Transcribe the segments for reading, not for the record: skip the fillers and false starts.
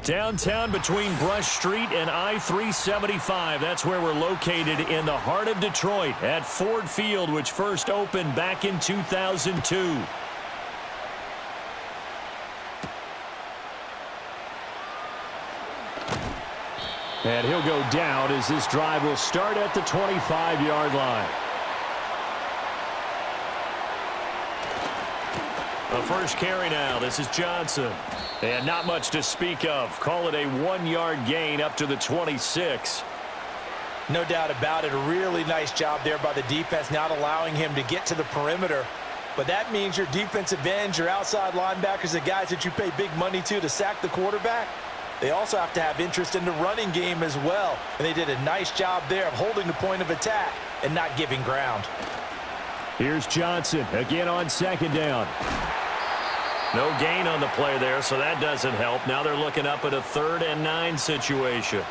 Downtown between Brush Street and I-375. That's where we're located in the heart of Detroit at Ford Field, which first opened back in 2002. And he'll go down as this drive will start at the 25-yard line. The first carry now. This is Johnson. And not much to speak of. Call it a 1-yard gain up to the 26. No doubt about it. A really nice job there by the defense, not allowing him to get to the perimeter. But that means your defensive ends, your outside linebackers, the guys that you pay big money to sack the quarterback, they also have to have interest in the running game as well. And they did a nice job there of holding the point of attack and not giving ground. Here's Johnson again on second down. No gain on the play there, so that doesn't help. Now they're looking up at a 3rd and 9 situation.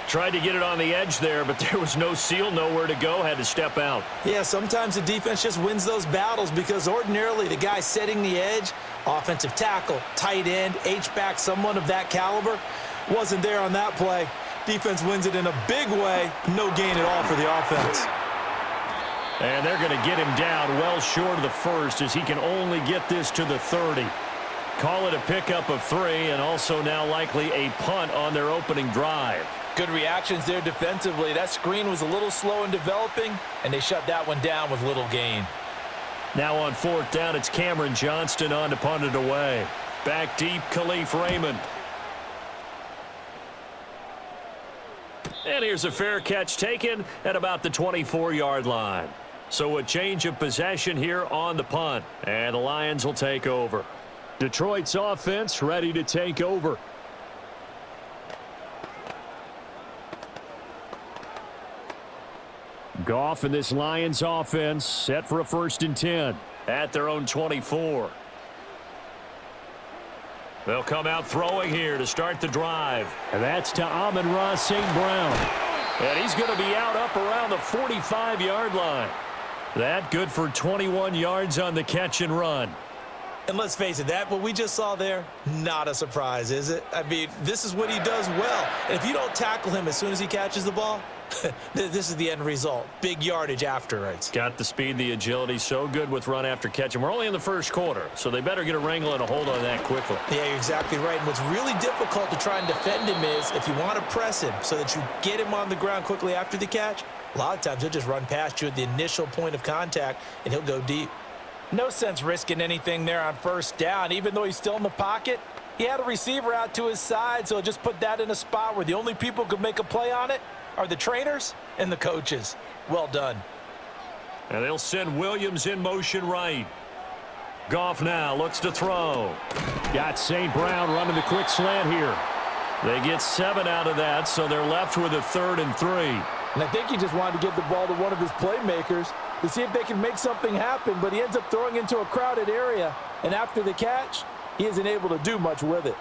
Tried to get it on the edge there, but there was no seal, nowhere to go, had to step out. Yeah, sometimes the defense just wins those battles because ordinarily the guy setting the edge, offensive tackle, tight end, H-back, someone of that caliber, wasn't there on that play. Defense wins it in a big way, no gain at all for the offense. And they're going to get him down well short of the first as he can only get this to the 30. Call it a pickup of 3 and also now likely a punt on their opening drive. Good reactions there defensively. That screen was a little slow in developing, and they shut that one down with little gain. Now on 4th down, it's Cameron Johnston on to punt it away. Back deep, Khalif Raymond. And here's a fair catch taken at about the 24-yard line. So a change of possession here on the punt, and the Lions will take over. Detroit's offense ready to take over. Goff and this Lions offense set for a 1st and 10 at their own 24. They'll come out throwing here to start the drive. And that's to Amon-Ra St. Brown. And he's going to be out up around the 45-yard line. That good for 21 yards on the catch and run. And let's face it, that what we just saw there, not a surprise, is it? I mean, this is what he does well. And if you don't tackle him as soon as he catches the ball, this is the end result. Big yardage afterwards. Got the speed, the agility, so good with run after catch. And we're only in the first quarter, so they better get a wrangle and a hold on that quickly. Yeah, you're exactly right. And what's really difficult to try and defend him is if you want to press him so that you get him on the ground quickly after the catch, a lot of times he'll just run past you at the initial point of contact, and he'll go deep. No sense risking anything there on 1st down. Even though he's still in the pocket, he had a receiver out to his side, so just put that in a spot where the only people who could make a play on it are the trainers and the coaches. Well done. And they'll send Williams in motion right. Goff now looks to throw. Got St. Brown running the quick slant here. They get 7 out of that, so they're left with a 3rd and 3. And I think he just wanted to give the ball to one of his playmakers to see if they can make something happen, but he ends up throwing into a crowded area. And after the catch, he isn't able to do much with it.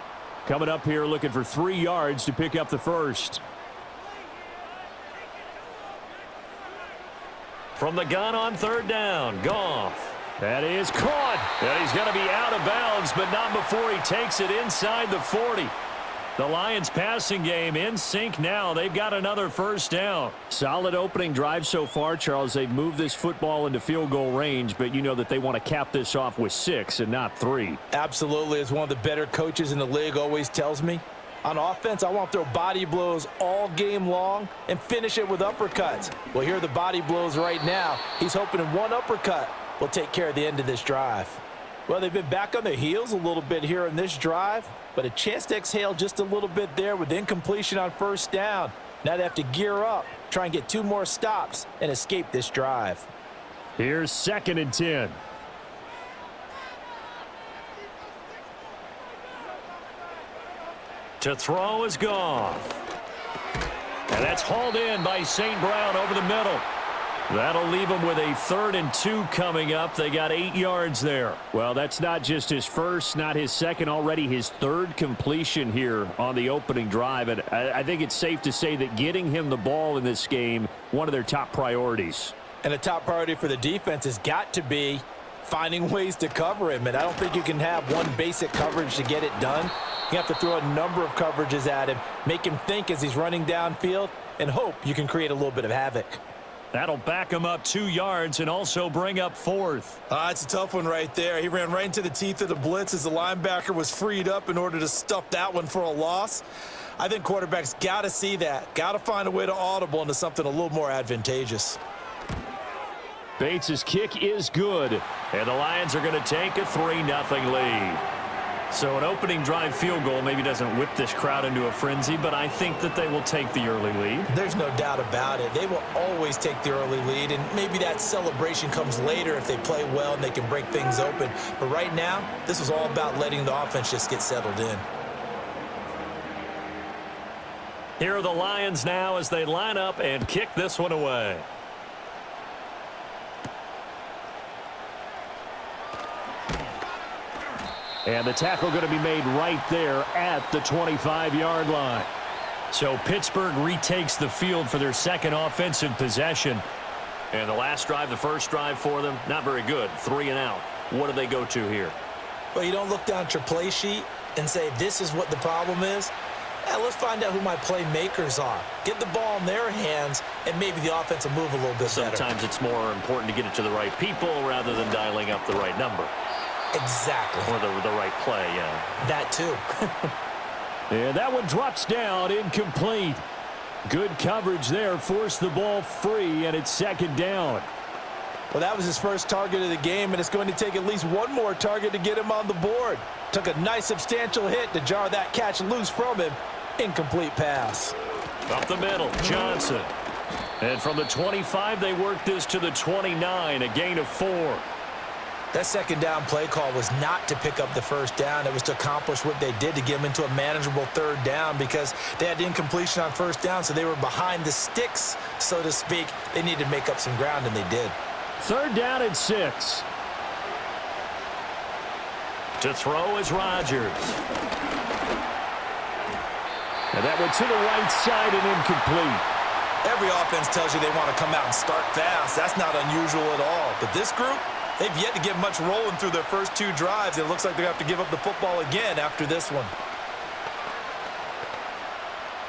Coming up here looking for 3 yards to pick up the first. From the gun on 3rd down, Goff. That is caught. And he's going to be out of bounds, but not before he takes it inside the 40. The Lions passing game in sync now. They've got another 1st down. Solid opening drive so far, Charles. They've moved this football into field goal range, but you know that they want to cap this off with 6 and not 3. Absolutely. As one of the better coaches in the league always tells me, on offense, I want to throw body blows all game long and finish it with uppercuts. Well, here are the body blows right now. He's hoping in one uppercut will take care of the end of this drive. Well, they've been back on their heels a little bit here in this drive, but a chance to exhale just a little bit there with incompletion on 1st down. Now they have to gear up, try and get 2 more stops, and escape this drive. Here's 2nd and 10. To throw is Goff. And that's hauled in by St. Brown over the middle. That'll leave them with a 3rd and 2 coming up. They got 8 yards there. Well, that's not just his first, not his second, already his 3rd completion here on the opening drive. And I think it's safe to say that getting him the ball in this game, one of their top priorities. And a top priority for the defense has got to be finding ways to cover him. And I don't think you can have one basic coverage to get it done. You have to throw a number of coverages at him, make him think as he's running downfield, and hope you can create a little bit of havoc. That'll back him up 2 yards and also bring up 4th. It's a tough one right there. He ran right into the teeth of the blitz as the linebacker was freed up in order to stuff that one for a loss. I think quarterbacks got to see that, got to find a way to audible into something a little more advantageous. Bates' kick is good, and the Lions are going to take a 3-0 lead. So an opening drive field goal maybe doesn't whip this crowd into a frenzy, but I think that they will take the early lead. There's no doubt about it. They will always take the early lead, and maybe that celebration comes later if they play well and they can break things open. But right now, this was all about letting the offense just get settled in. Here are the Lions now as they line up and kick this one away. And the tackle going to be made right there at the 25-yard line. So Pittsburgh retakes the field for their second offensive possession. And the last drive, the first drive for them, not very good. 3 and out. What do they go to here? Well, you don't look down at your play sheet and say, this is what the problem is. Let's find out who my playmakers are. Get the ball in their hands, and maybe the offense will move a little bit better. Sometimes it's more important to get it to the right people rather than dialing up the right number. Exactly. Or the right play, yeah. That too. And that one drops down, incomplete. Good coverage there, forced the ball free, and it's second down. Well, that was his first target of the game, and it's going to take at least one more target to get him on the board. Took a nice substantial hit to jar that catch loose from him. Incomplete pass. Up the middle, Johnson. And from the 25, they work this to the 29, a gain of 4. That second down play call was not to pick up the first down. It was to accomplish what they did to get them into a manageable third down because they had incompletion on first down, so they were behind the sticks, so to speak. They needed to make up some ground, and they did. Third down and 6. To throw is Rodgers. And that went to the right side and incomplete. Every offense tells you they want to come out and start fast. That's not unusual at all. But this group, they've yet to get much rolling through their first 2 drives. It looks like they have to give up the football again after this one.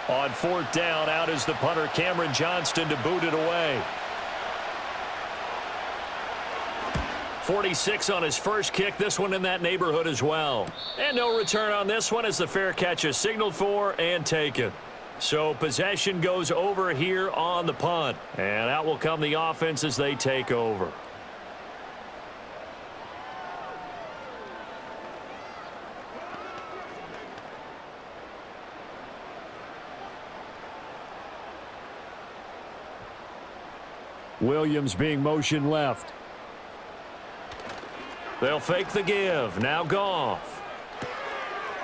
On 4th down, out is the punter, Cameron Johnston, to boot it away. 46 on his first kick. This one in that neighborhood as well. And no return on this one as the fair catch is signaled for and taken. So possession goes over here on the punt. And out will come the offense as they take over. Williams being motion left. They'll fake the give. Now Goff.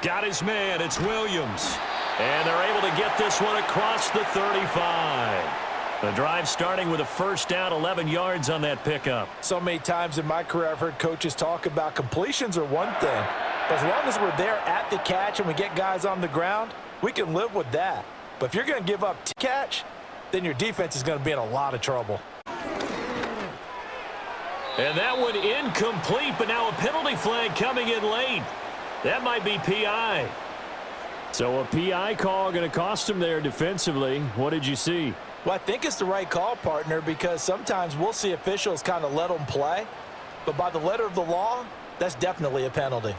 Got his man. It's Williams. And they're able to get this one across the 35. The drive starting with a first down, 11 yards on that pickup. So many times in my career I've heard coaches talk about completions are one thing. But as long as we're there at the catch and we get guys on the ground, we can live with that. But if you're going to give up catch, then your defense is going to be in a lot of trouble. And that one incomplete, but now a penalty flag coming in late. That might be PI. So a PI call going to cost him there defensively. What did you see? Well, I think it's the right call, partner, because sometimes we'll see officials kind of let them play. But by the letter of the law, that's definitely a penalty.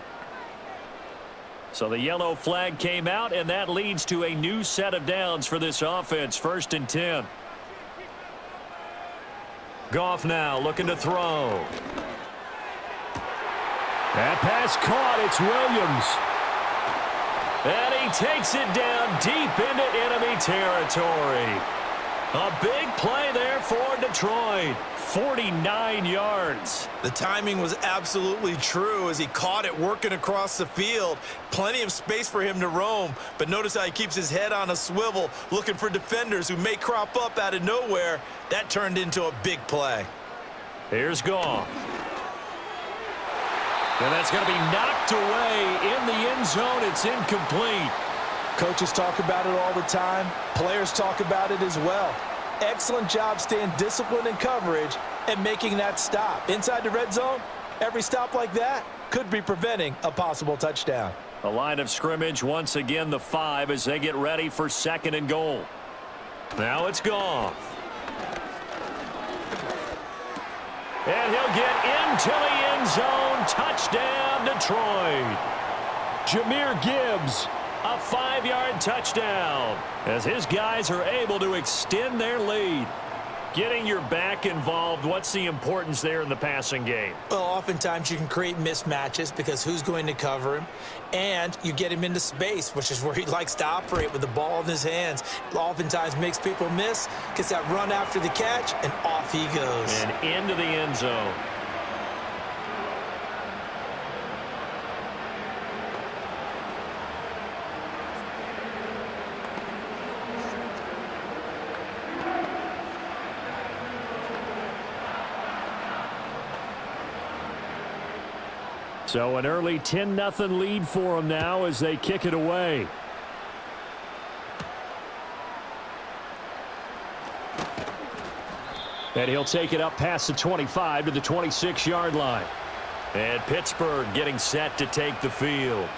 So the yellow flag came out, and that leads to a new set of downs for this offense. 1st and 10. Goff now looking to throw. That pass caught. It's Williams. And he takes it down deep into enemy territory. A big play there for Detroit. 49 yards. The timing was absolutely true as he caught it working across the field. Plenty of space for him to roam, but notice how he keeps his head on a swivel looking for defenders who may crop up out of nowhere. That turned into a big play. Here's Goff. And that's going to be knocked away in the end zone. It's incomplete. Coaches talk about it all the time. Players talk about it as well. Excellent job staying disciplined in coverage and making that stop. Inside the red zone, every stop like that could be preventing a possible touchdown. The line of scrimmage, once again, the 5 as they get ready for 2nd and goal. Now it's Goff. And he'll get into the end zone. Touchdown, Detroit. Jahmyr Gibbs, a 5-yard touchdown, as his guys are able to extend their lead. Getting your back involved, what's the importance there in the passing game? Well, oftentimes you can create mismatches because who's going to cover him? And you get him into space, which is where he likes to operate with the ball in his hands. Oftentimes makes people miss, gets that run after the catch, and off he goes. And into the end zone. So an early 10-0 lead for them now as they kick it away. And he'll take it up past the 25 to the 26-yard line. And Pittsburgh getting set to take the field.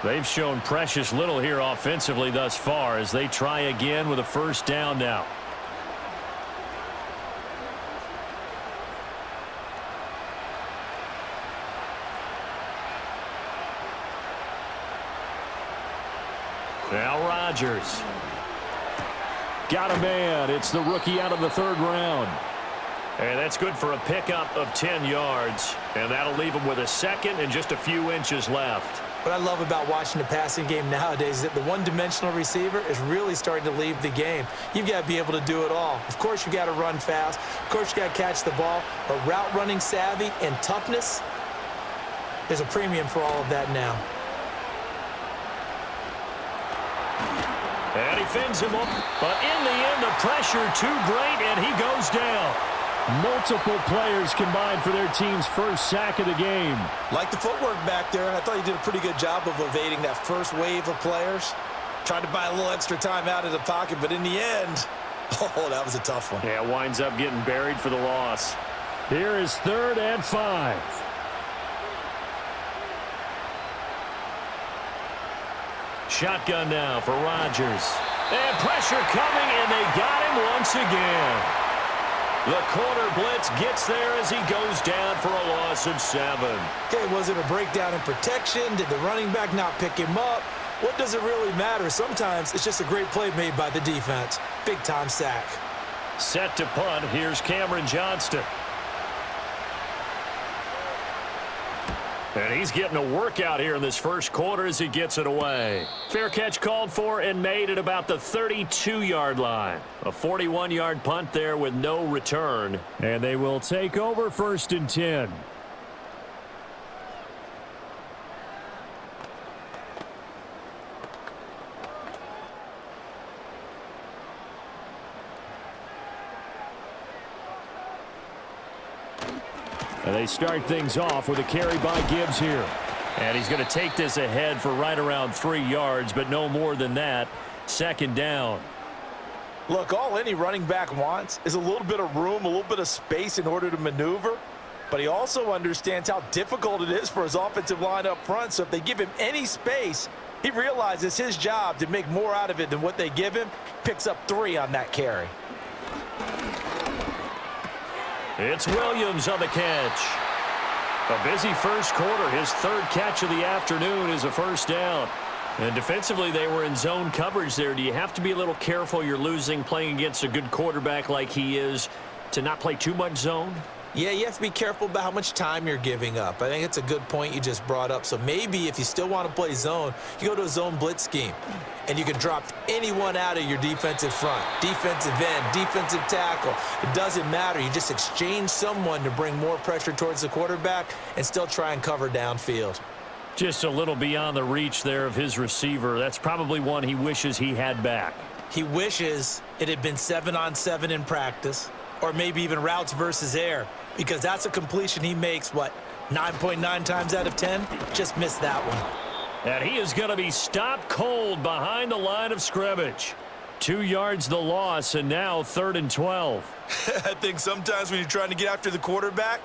They've shown precious little here offensively thus far as they try again with a first down now. Now Rodgers. Got a man. It's the rookie out of the 3rd round. And that's good for a pickup of 10 yards. And that'll leave him with a 2nd and just a few inches left. What I love about watching the passing game nowadays is that the one-dimensional receiver is really starting to leave the game. You've got to be able to do it all. Of course, you got to run fast. Of course, you got to catch the ball. But route running savvy and toughness, there's a premium for all of that now. And he fins him up. But in the end, the pressure too great, and he goes down. Multiple players combined for their team's first sack of the game. Like the footwork back there, I thought he did a pretty good job of evading that first wave of players. Tried to buy a little extra time out of the pocket, but in the end, oh, that was a tough one. Yeah, winds up getting buried for the loss. Here is 3rd and 5. Shotgun now for Rodgers. And pressure coming, and they got him once again. The corner blitz gets there as he goes down for a loss of 7. Okay, was it a breakdown in protection? Did the running back not pick him up? What does it really matter? Sometimes it's just a great play made by the defense. Big-time sack. Set to punt. Here's Cameron Johnston. And he's getting a workout here in this first quarter as he gets it away. Fair catch called for and made at about the 32-yard line. A 41-yard punt there with no return. And they will take over 1st and 10. And they start things off with a carry by Gibbs here. And he's going to take this ahead for right around 3 yards, but no more than that. 2nd down. Look, all any running back wants is a little bit of room, a little bit of space in order to maneuver. But he also understands how difficult it is for his offensive line up front. So if they give him any space, he realizes his job to make more out of it than what they give him. Picks up 3 on that carry. It's Williams on the catch. A busy first quarter. His 3rd catch of the afternoon is a first down. And defensively, they were in zone coverage there. Do you have to be a little careful? You're losing playing against a good quarterback like he is to not play too much zone? Yeah, you have to be careful about how much time you're giving up. I think it's a good point you just brought up. So maybe if you still want to play zone, you go to a zone blitz scheme. And you can drop anyone out of your defensive front. Defensive end, defensive tackle. It doesn't matter. You just exchange someone to bring more pressure towards the quarterback and still try and cover downfield. Just a little beyond the reach there of his receiver. That's probably one he wishes he had back. He wishes it had been 7-on-7 in practice, or maybe even routes versus air, because that's a completion he makes, 9.9 times out of 10? Just missed that one. And he is going to be stopped cold behind the line of scrimmage. 2 yards the loss, and now 3rd and 12. I think sometimes when you're trying to get after the quarterback,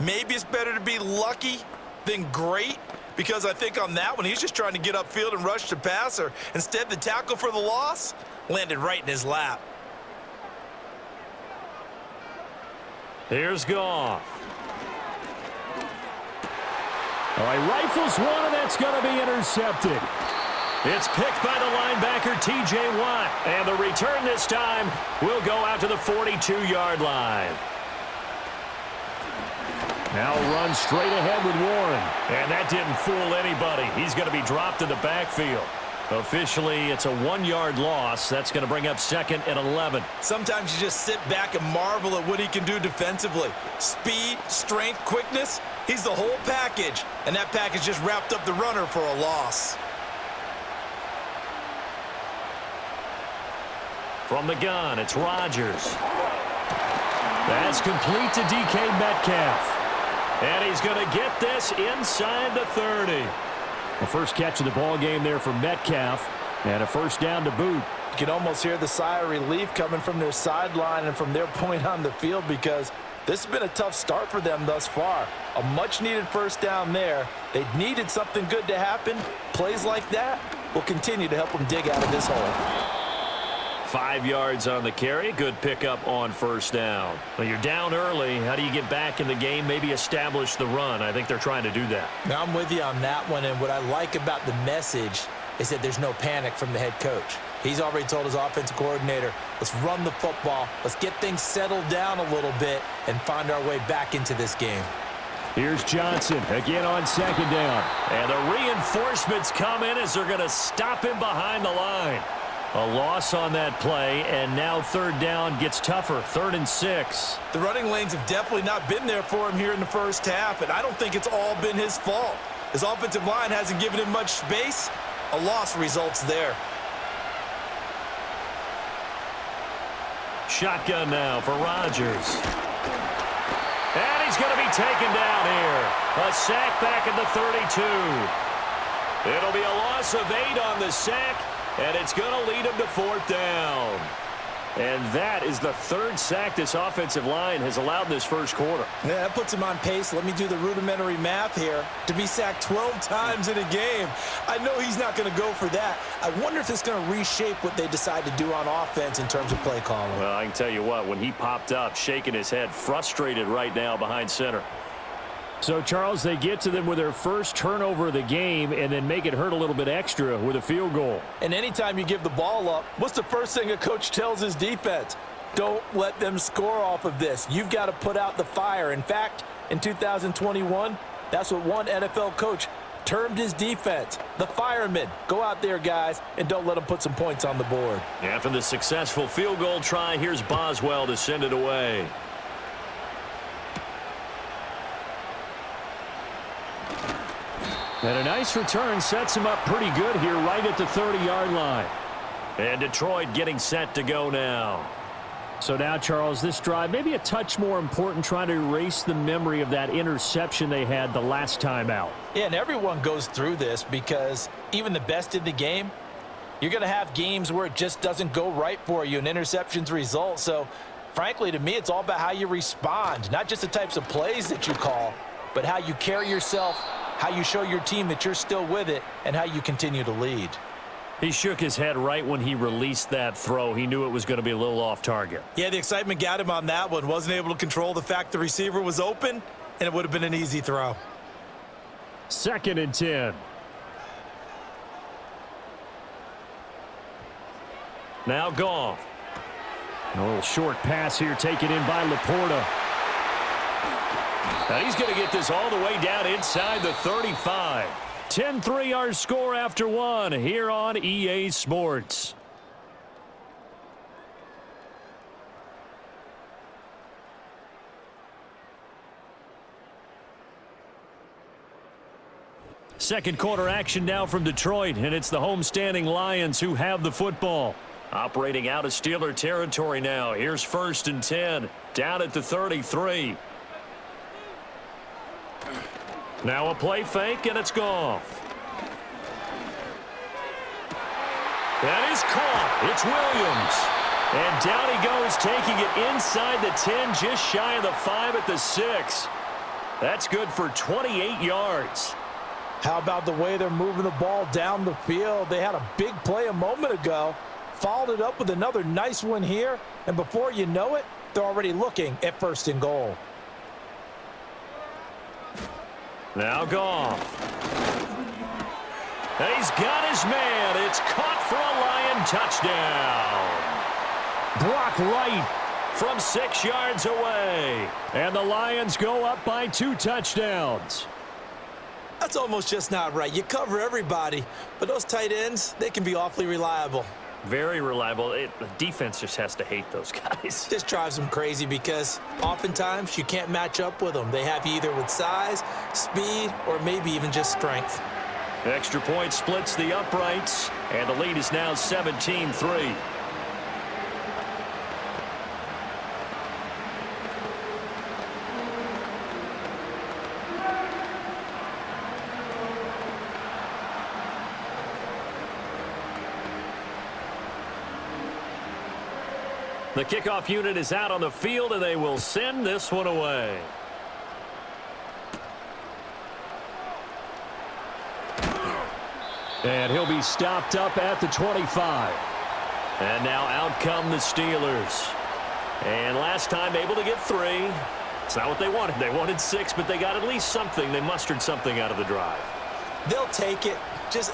maybe it's better to be lucky than great. because I think on that one, he's just trying to get upfield and rush the passer. Instead, the tackle for the loss landed right in his lap. Here's Goff. All right, rifles one, and that's going to be intercepted. It's picked by the linebacker, T.J. Watt. And the return this time will go out to the 42-yard line. Now run straight ahead with Warren. And that didn't fool anybody. He's going to be dropped in the backfield. Officially, it's a 1-yard loss. That's going to bring up 2nd and 11. Sometimes you just sit back and marvel at what he can do defensively. Speed, strength, quickness. He's the whole package. And that package just wrapped up the runner for a loss. From the gun, it's Rodgers. That's complete to DK Metcalf. And he's going to get this inside the 30. The first catch of the ball game there for Metcalf. And a first down to boot. You can almost hear the sigh of relief coming from their sideline and from their point on the field, because this has been a tough start for them thus far. A much-needed first down there. They needed something good to happen. Plays like that will continue to help them dig out of this hole. 5 yards on the carry. Good pickup on first down. Well, you're down early. How do you get back in the game? Maybe establish the run. I think they're trying to do that. Now, I'm with you on that one, and what I like about the message is that there's no panic from the head coach. He's already told his offensive coordinator, let's run the football, let's get things settled down a little bit and find our way back into this game. Here's Johnson again on 2nd down. And the reinforcements come in as they're going to stop him behind the line. A loss on that play, and now 3rd down gets tougher. 3rd and 6. The running lanes have definitely not been there for him here in the first half, and I don't think it's all been his fault. His offensive line hasn't given him much space. A loss results there. Shotgun now for Rodgers. And he's going to be taken down here. A sack back at the 32. It'll be a loss of 8 on the sack. And it's going to lead him to 4th down. And that is the 3rd sack this offensive line has allowed in this first quarter. Yeah, that puts him on pace. Let me do the rudimentary math here. To be sacked 12 times in a game, I know he's not going to go for that. I wonder if it's going to reshape what they decide to do on offense in terms of play calling. Well, I can tell you what, when he popped up, shaking his head, frustrated right now behind center. So, Charles, they get to them with their first turnover of the game and then make it hurt a little bit extra with a field goal. And anytime you give the ball up, what's the first thing a coach tells his defense? Don't let them score off of this. You've got to put out the fire. In fact, in 2021, that's what one NFL coach termed his defense, the firemen. Go out there, guys, and don't let them put some points on the board. After the successful field goal try, here's Boswell to send it away. And a nice return sets him up pretty good here right at the 30-yard line. And Detroit getting set to go now. So now, Charles, this drive maybe a touch more important, trying to erase the memory of that interception they had the last time out. Yeah, and everyone goes through this because even the best in the game, you're going to have games where it just doesn't go right for you, and interceptions result. So, frankly, to me, it's all about how you respond, not just the types of plays that you call, but how you carry yourself, how you show your team that you're still with it, and how you continue to lead. He shook his head right when he released that throw. He knew it was going to be a little off target. Yeah, the excitement got him on that one. Wasn't able to control the fact the receiver was open, and it would have been an easy throw. 2nd and 10. Now Goff. A little short pass here taken in by Laporta. Now he's going to get this all the way down inside the 35. 10-3 our score after one here on EA Sports. Second quarter action now from Detroit, and it's the homestanding Lions who have the football. Operating out of Steeler territory now. Here's 1st and 10, down at the 33. Now a play fake, and it's Goff. That is caught. It's Williams. And down he goes, taking it inside the 10, just shy of the 5 at the 6. That's good for 28 yards. How about the way they're moving the ball down the field? They had a big play a moment ago, followed it up with another nice one here, and before you know it, they're already looking at 1st and goal. Now Goff. He's got his man. It's caught for a Lion touchdown. Blocked right from 6 yards away. And the Lions go up by 2 touchdowns. That's almost just not right. You cover everybody, but those tight ends, they can be awfully reliable. Very reliable. The defense just has to hate those guys. This drives them crazy because oftentimes you can't match up with them. They have you either with size, speed, or maybe even just strength. Extra point splits the uprights, and the lead is now 17-3. The kickoff unit is out on the field, and they will send this one away. And he'll be stopped up at the 25. And now out come the Steelers. And last time able to get 3. It's not what they wanted. They wanted 6, but they got at least something. They mustered something out of the drive. They'll take it.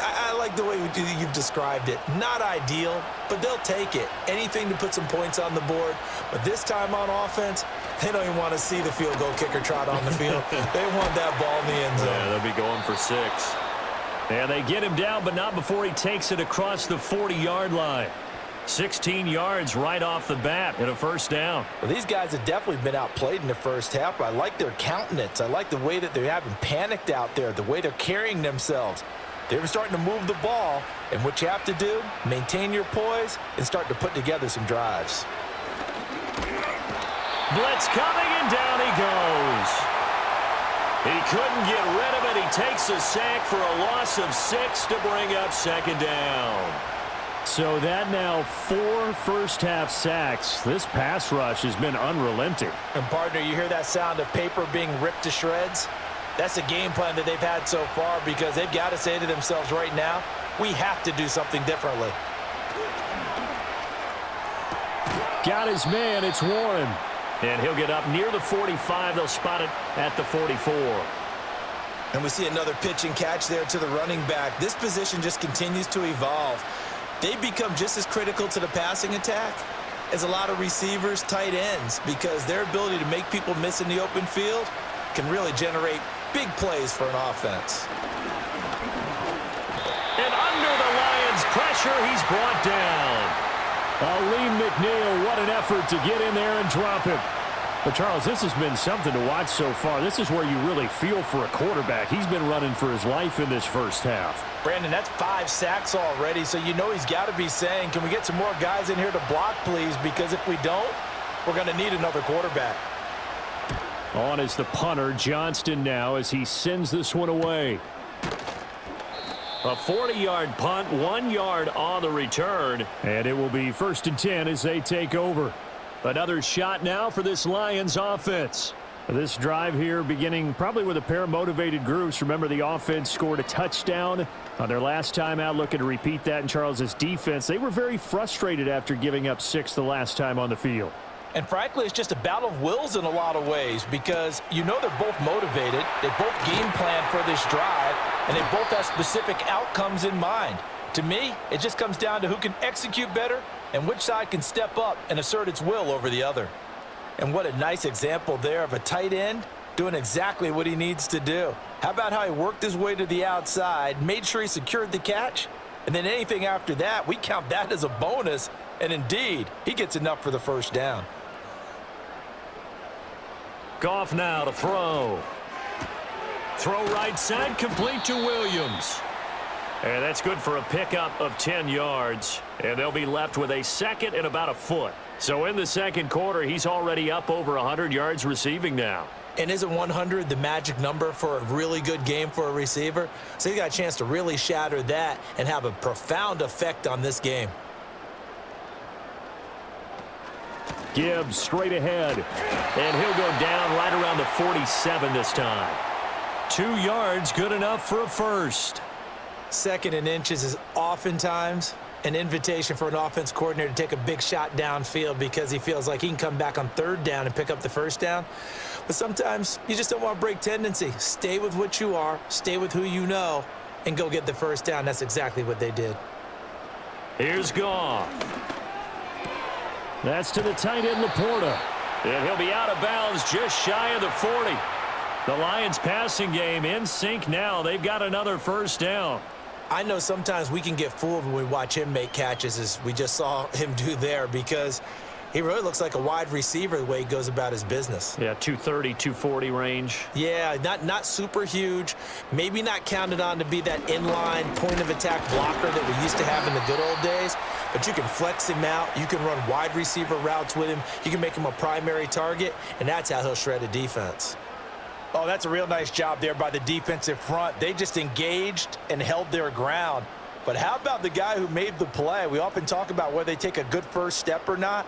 I like the way you've described it. Not ideal, but they'll take it. Anything to put some points on the board. But this time on offense, they don't even want to see the field goal kicker trot on the field. They want that ball in the end zone. Yeah, they'll be going for 6. And they get him down, but not before he takes it across the 40-yard line. 16 yards right off the bat and a 1st down. Well, these guys have definitely been outplayed in the first half. I like their countenance. I like the way that they're having panicked out there, the way they're carrying themselves. They're starting to move the ball, and what you have to do, maintain your poise and start to put together some drives. Blitz coming, and down he goes. He couldn't get rid of it. He takes a sack for a loss of 6 to bring up 2nd down. So that now 4 first-half sacks. This pass rush has been unrelenting. And, partner, you hear that sound of paper being ripped to shreds? That's a game plan that they've had so far because they've got to say to themselves right now, we have to do something differently. Got his man. It's Warren. And he'll get up near the 45. They'll spot it at the 44. And we see another pitch and catch there to the running back. This position just continues to evolve. They become just as critical to the passing attack as a lot of receivers, tight ends, because their ability to make people miss in the open field can really generate big plays for an offense. And under the Lions' pressure, he's brought down. Lee McNeil, what an effort to get in there and drop him. But, Charles, this has been something to watch so far. This is where you really feel for a quarterback. He's been running for his life in this first half. Brandon, that's 5 sacks already, so you know he's got to be saying, can we get some more guys in here to block, please? Because if we don't, we're going to need another quarterback. On is the punter, Johnston, now as he sends this one away. A 40-yard punt, 1 yard on the return, and it will be 1st and 10 as they take over. Another shot now for this Lions offense. This drive here beginning probably with a pair of motivated groups. Remember, the offense scored a touchdown on their last time out, looking to repeat that in Charles's defense. They were very frustrated after giving up 6 the last time on the field. And frankly, it's just a battle of wills in a lot of ways because you know they're both motivated. They both game plan for this drive, and they both have specific outcomes in mind. To me, it just comes down to who can execute better and which side can step up and assert its will over the other. And what a nice example there of a tight end doing exactly what he needs to do. How about how he worked his way to the outside, made sure he secured the catch, and then anything after that, we count that as a bonus, and indeed, he gets enough for the 1st down. Goff now to throw. Throw right side, complete to Williams. And that's good for a pickup of 10 yards. And they'll be left with a 2nd and about a foot. So in the 2nd quarter, he's already up over 100 yards receiving now. And isn't 100 the magic number for a really good game for a receiver? So he got a chance to really shatter that and have a profound effect on this game. Gibbs straight ahead. And he'll go down right around the 47 this time. 2 yards, good enough for a first. 2nd and inches is oftentimes an invitation for an offense coordinator to take a big shot downfield because he feels like he can come back on 3rd down and pick up the 1st down. But sometimes you just don't want to break tendency. Stay with what you are, stay with who you know, and go get the 1st down. That's exactly what they did. Here's Goff. That's to the tight end, Laporta. And he'll be out of bounds just shy of the 40. The Lions passing game in sync now. They've got another 1st down. I know sometimes we can get fooled when we watch him make catches, as we just saw him do there, because he really looks like a wide receiver the way he goes about his business. Yeah, 230, 240 range. Yeah, not super huge. Maybe not counted on to be that inline point-of-attack blocker that we used to have in the good old days, but you can flex him out. You can run wide receiver routes with him. You can make him a primary target, and that's how he'll shred a defense. Oh, that's a real nice job there by the defensive front. They just engaged and held their ground. But how about the guy who made the play? We often talk about whether they take a good first step or not.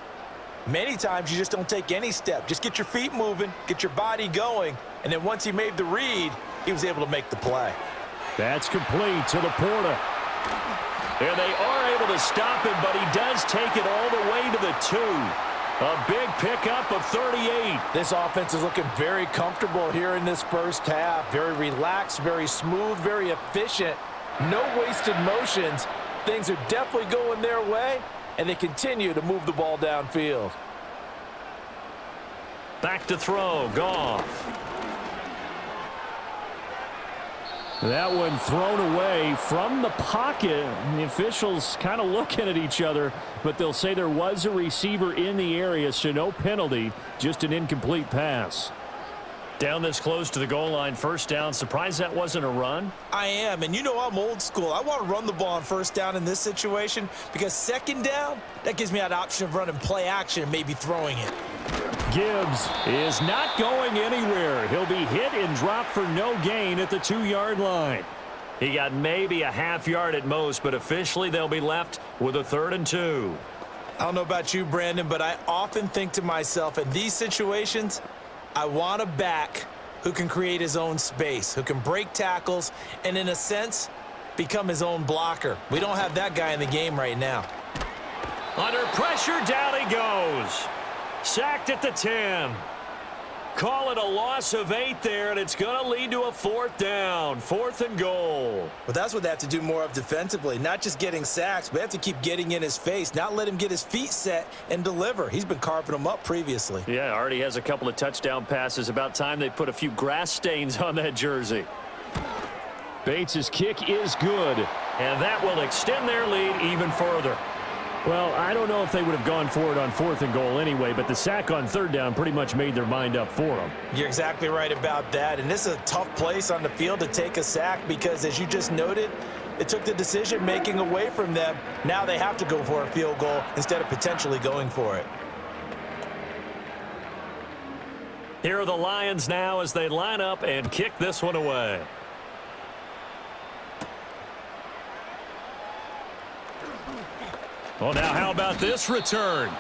Many times you just don't take any step. Just get your feet moving, get your body going, and then once he made the read, he was able to make the play. That's complete to Laporta. There they are able to stop him, but he does take it all the way to the 2. A big pickup of 38. This offense is looking very comfortable here in this first half. Very relaxed, very smooth, very efficient. No wasted motions. Things are definitely going their way, and they continue to move the ball downfield. Back to throw, Goff. That one thrown away from the pocket. The officials kind of looking at each other, but they'll say there was a receiver in the area, so no penalty, just an incomplete pass. Down this close to the goal line, 1st down. Surprised that wasn't a run? I am, and you know I'm old school. I want to run the ball on 1st down in this situation because 2nd down, that gives me that option of running play action and maybe throwing it. Gibbs is not going anywhere. He'll be hit and dropped for no gain at the 2-yard line. He got maybe a half yard at most, but officially they'll be left with a 3rd and 2. I don't know about you, Brandon, but I often think to myself, in these situations, I want a back who can create his own space, who can break tackles, and in a sense, become his own blocker. We don't have that guy in the game right now. Under pressure, down he goes. Sacked at the 10. Call it a loss of 8 there, and it's going to lead to a 4th down. 4th and goal. But that's what they have to do more of defensively, not just getting sacks, but they have to keep getting in his face, not let him get his feet set and deliver. He's been carving them up previously. Yeah, already has a couple of touchdown passes. About time they put a few grass stains on that jersey. Bates' kick is good, and that will extend their lead even further. Well, I don't know if they would have gone for it on 4th and goal anyway, but the sack on 3rd down pretty much made their mind up for them. You're exactly right about that, and this is a tough place on the field to take a sack because, as you just noted, it took the decision-making away from them. Now they have to go for a field goal instead of potentially going for it. Here are the Lions now as they line up and kick this one away. Well, now how about this return?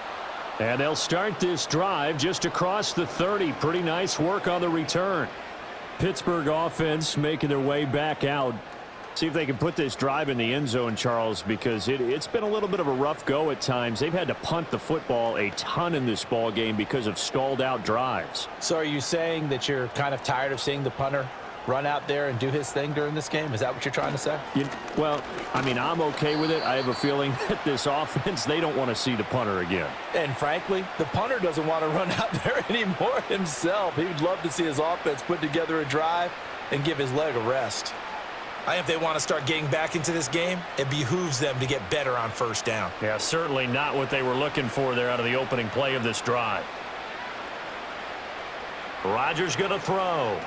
And they'll start this drive just across the 30. Pretty nice work on the return. Pittsburgh offense making their way back out. See if they can put this drive in the end zone, Charles, because it's been a little bit of a rough go at times. They've had to punt the football a ton in this ball game because of stalled out drives. So are you saying that you're kind of tired of seeing the punter run out there and do his thing during this game? Is that what you're trying to say? Well, I mean, I'm okay with it. I have a feeling that this offense, they don't want to see the punter again. And frankly, the punter doesn't want to run out there anymore himself. He would love to see his offense put together a drive and give his leg a rest. I think if they want to start getting back into this game, it behooves them to get better on 1st down. Yeah, certainly not what they were looking for there out of the opening play of this drive. Rodgers going to throw.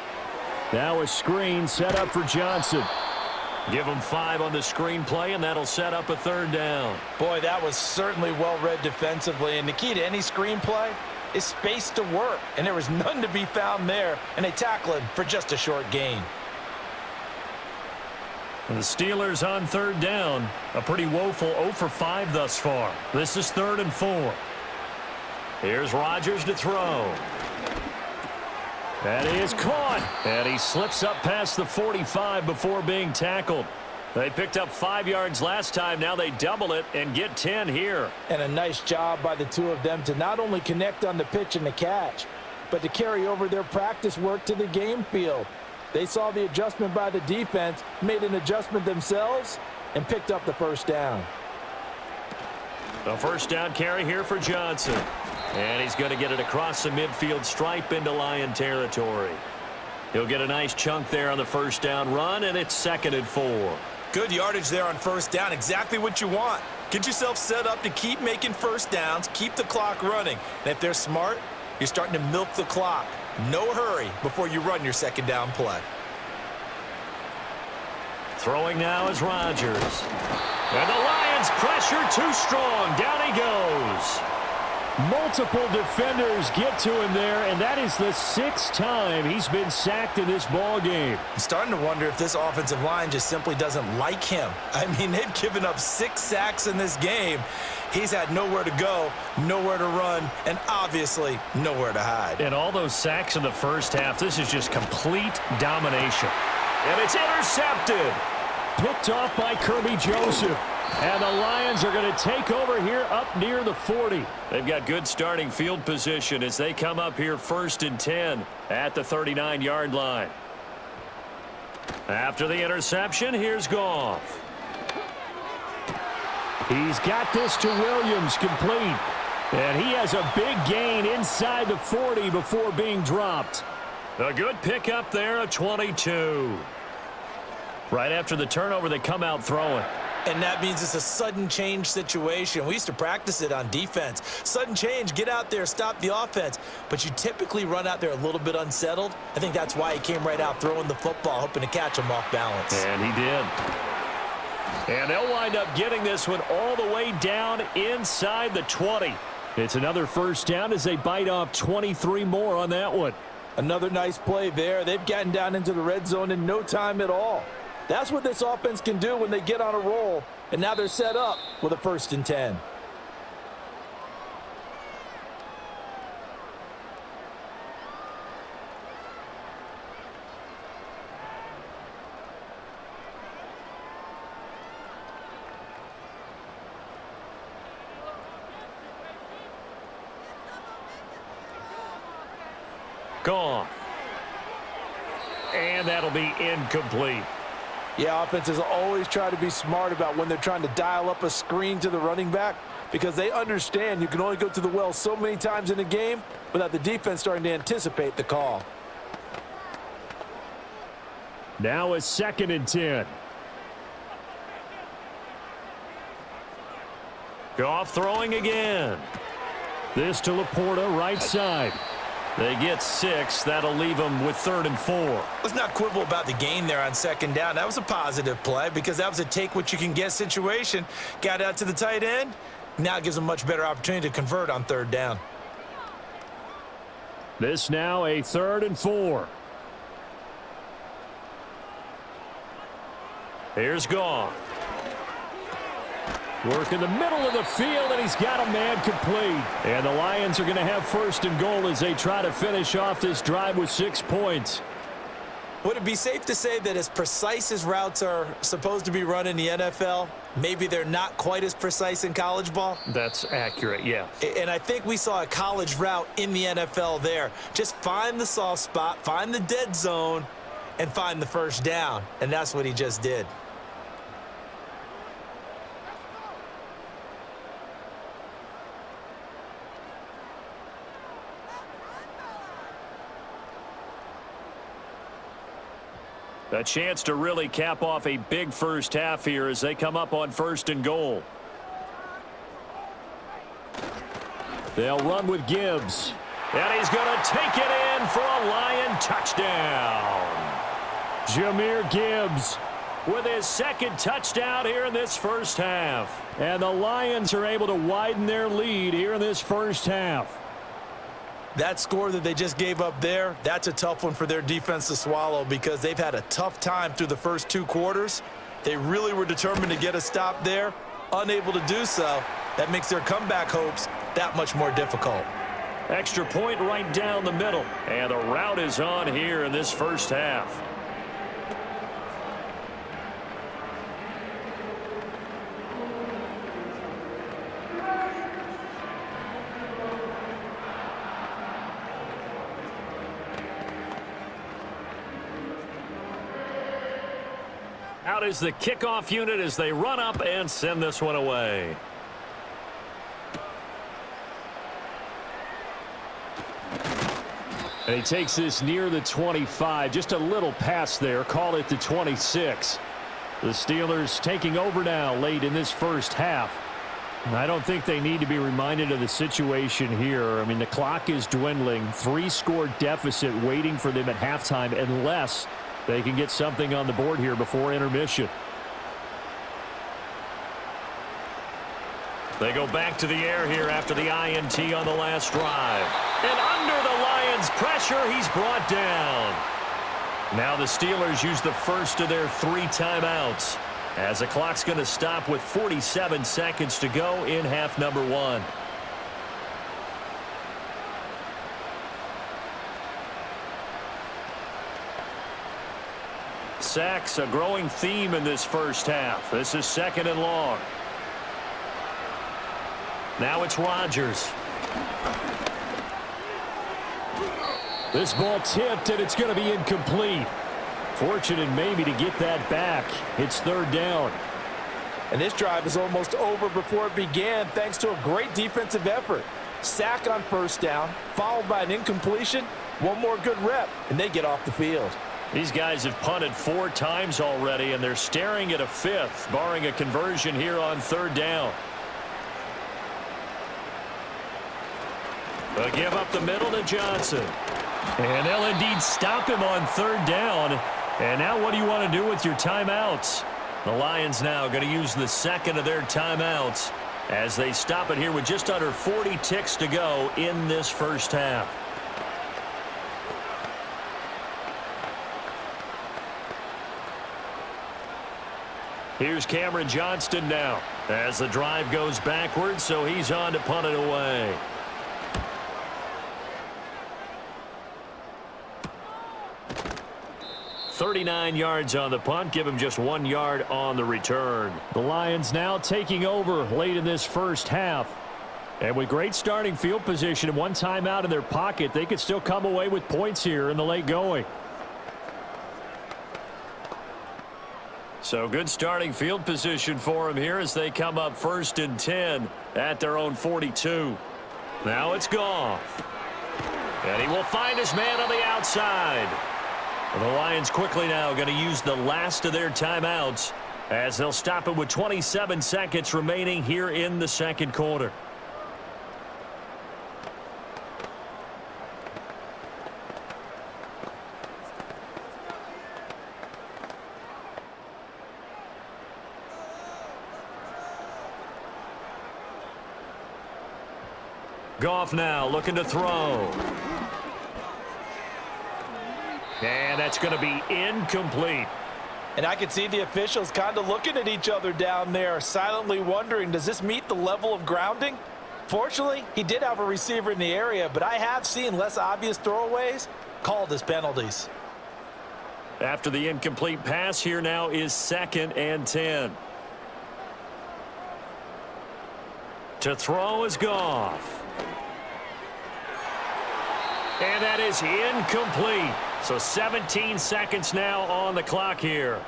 Now a screen set up for Johnson. Give him 5 on the screen play, and that'll set up a 3rd down. Boy, that was certainly well read defensively, and the key to any screen play is space to work, and there was none to be found there, and they tackle him for just a short gain. And the Steelers on 3rd down, a pretty woeful 0 for 5 thus far. This is 3rd and 4. Here's Rodgers to throw. That is caught. And he slips up past the 45 before being tackled. They picked up 5 yards last time. Now they double it and get 10 here. And a nice job by the two of them to not only connect on the pitch and the catch, but to carry over their practice work to the game field. They saw the adjustment by the defense, made an adjustment themselves, and picked up the first down. The first down carry here for Johnson. And he's going to get it across the midfield stripe into Lion territory. He'll get a nice chunk there on the first down run, and it's 2nd and 4. Good yardage there on first down. Exactly what you want. Get yourself set up to keep making first downs, keep the clock running. And if they're smart, you're starting to milk the clock. No hurry before you run your second down play. Throwing now is Rodgers. And the Lions pressure too strong. Down he goes. Multiple defenders get to him there, and that is the 6th time he's been sacked in this ball game. I'm starting to wonder if this offensive line just simply doesn't like him. I mean, they've given up 6 sacks in this game. He's had nowhere to go, nowhere to run, and obviously nowhere to hide. And all those sacks in the first half, this is just complete domination. And it's intercepted. Picked off by Kirby Joseph. And the Lions are going to take over here up near the 40. They've got good starting field position as they come up here 1st and 10 at the 39-yard line. After the interception, here's Goff. He's got this to Williams, complete. And he has a big gain inside the 40 before being dropped. A good pickup there, a 22. Right after the turnover, they come out throwing. And that means it's a sudden change situation. We used to practice it on defense. Sudden change, get out there, stop the offense. But you typically run out there a little bit unsettled. I think that's why he came right out throwing the football, hoping to catch him off balance. And he did. And they'll wind up getting this one all the way down inside the 20. It's another first down as they bite off 23 more on that one. Another nice play there. They've gotten down into the red zone in no time at all. That's what this offense can do when they get on a roll. And now they're set up with a 1st and 10. Gone. And that'll be incomplete. Yeah, offenses always try to be smart about when they're trying to dial up a screen to the running back because they understand you can only go to the well so many times in a game without the defense starting to anticipate the call. Now it's 2nd and 10. Goff throwing again. This to Laporta, right side. They get 6. That'll leave them with 3rd and 4. Let's not quibble about the gain there on second down. That was a positive play because that was a take-what-you-can-get situation. Got out to the tight end. Now it gives them a much better opportunity to convert on 3rd down. This now a 3rd and 4. Here's Goff. Work in the middle of the field, and he's got a man complete. And the Lions are going to have 1st and goal as they try to finish off this drive with 6 points. Would it be safe to say that as precise as routes are supposed to be run in the NFL, maybe they're not quite as precise in college ball? That's accurate, yeah. And I think we saw a college route in the NFL there. Just find the soft spot, find the dead zone, and find the first down. And that's what he just did. A chance to really cap off a big first half here as they come up on 1st and goal. They'll run with Gibbs. And he's going to take it in for a Lion touchdown. Jahmyr Gibbs with his 2nd touchdown here in this first half. And the Lions are able to widen their lead here in this first half. That score that they just gave up there, that's a tough one for their defense to swallow because they've had a tough time through the first 2 quarters. They really were determined to get a stop there, unable to do so. That makes their comeback hopes that much more difficult. Extra point right down the middle. And the route is on here in this first half. Out is the kickoff unit as they run up and send this one away. And he takes this near the 25. Just a little pass there. Call it the 26. The Steelers taking over now late in this first half. And I don't think they need to be reminded of the situation here. I mean, the clock is dwindling. 3-score deficit waiting for them at halftime unless they can get something on the board here before intermission. They go back to the air here after the INT on the last drive. And under the Lions' pressure, he's brought down. Now the Steelers use the first of their 3 timeouts as the clock's going to stop with 47 seconds to go in half number 1. Sacks, a growing theme in this first half. This is 2nd and long. Now it's Rodgers. This ball tipped, and it's going to be incomplete. Fortunate maybe to get that back. It's 3rd down. And this drive is almost over before it began thanks to a great defensive effort. Sack on 1st down, followed by an incompletion. One more good rep, and they get off the field. These guys have punted 4 times already, and they're staring at a 5th, barring a conversion here on 3rd down. They'll give up the middle to Johnson. And they'll indeed stop him on 3rd down. And now what do you want to do with your timeouts? The Lions now going to use the 2nd of their timeouts as they stop it here with just under 40 ticks to go in this first half. Here's Cameron Johnston now as the drive goes backwards, so he's on to punt it away. .39 yards on the punt. Give him just 1 yard on the return. The Lions now taking over late in this first half. And with great starting field position and 1 timeout in their pocket, they could still come away with points here in the late going. So good starting field position for him here as they come up 1st and 10 at their own 42. Now it's Goff. And he will find his man on the outside. The Lions quickly now going to use the last of their timeouts as they'll stop it with 27 seconds remaining here in the 2nd quarter. Goff now looking to throw. And that's going to be incomplete. And I can see the officials kind of looking at each other down there, silently wondering, does this meet the level of grounding? Fortunately, he did have a receiver in the area, but I have seen less obvious throwaways called as penalties. After the incomplete pass, here now is 2nd and 10. To throw is Goff. And that is incomplete. So 17 seconds now on the clock here.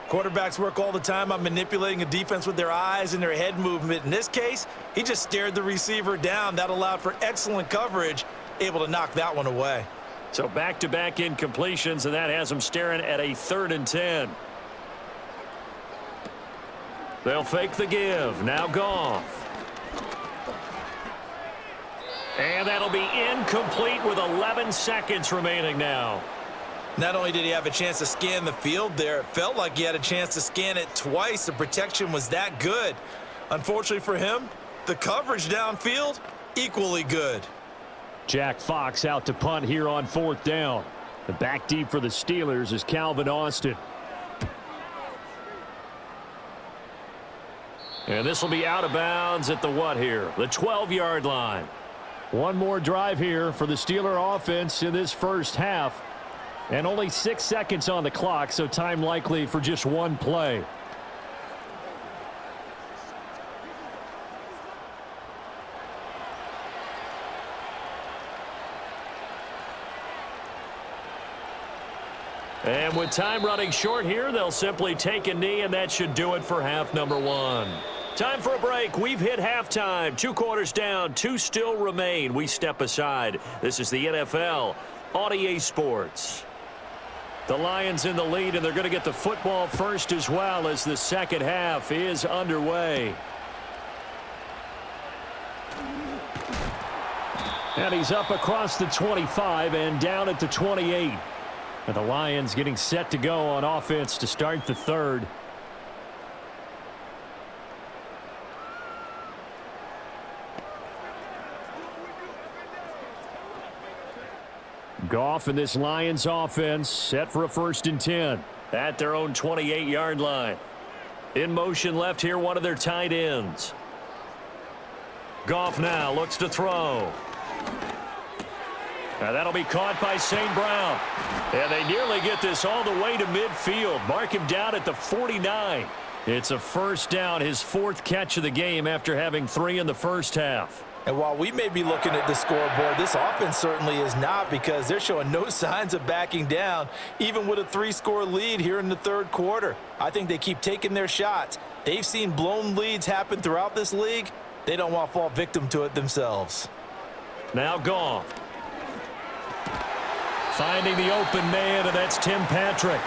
Quarterbacks work all the time on manipulating a defense with their eyes and their head movement. In this case, he just stared the receiver down. That allowed for excellent coverage, able to knock that one away. So back-to-back incompletions, and that has him staring at a 3rd and 10. They'll fake the give. Now Goff. And that'll be incomplete with 11 seconds remaining now. Not only did he have a chance to scan the field there, it felt like he had a chance to scan it twice. The protection was that good. Unfortunately for him, the coverage downfield, equally good. Jack Fox out to punt here on 4th down. The back deep for the Steelers is Calvin Austin. And this will be out of bounds at the what here? The 12-yard line. One more drive here for the Steeler offense in this first half. And only 6 seconds on the clock, so time likely for just one play. And with time running short here, they'll simply take a knee, and that should do it for half number one. Time for a break. We've hit halftime. 2 quarters down, 2 still remain. We step aside. This is the NFL on EA Sports. The Lions in the lead, and they're going to get the football first as well as the second half is underway. And he's up across the 25 and down at the 28. And the Lions getting set to go on offense to start the third. Goff and this Lions offense set for a 1st and 10 at their own 28-yard line. In motion left here, one of their tight ends. Goff now looks to throw. Now that'll be caught by St. Brown. And they nearly get this all the way to midfield. Mark him down at the 49. It's a first down, his 4th catch of the game after having 3 in the first half. And while we may be looking at the scoreboard, this offense certainly is not, because they're showing no signs of backing down, even with a 3-score lead here in the third quarter. I think they keep taking their shots. They've seen blown leads happen throughout this league. They don't want to fall victim to it themselves. Now Goff. Finding the open man, and that's Tim Patrick.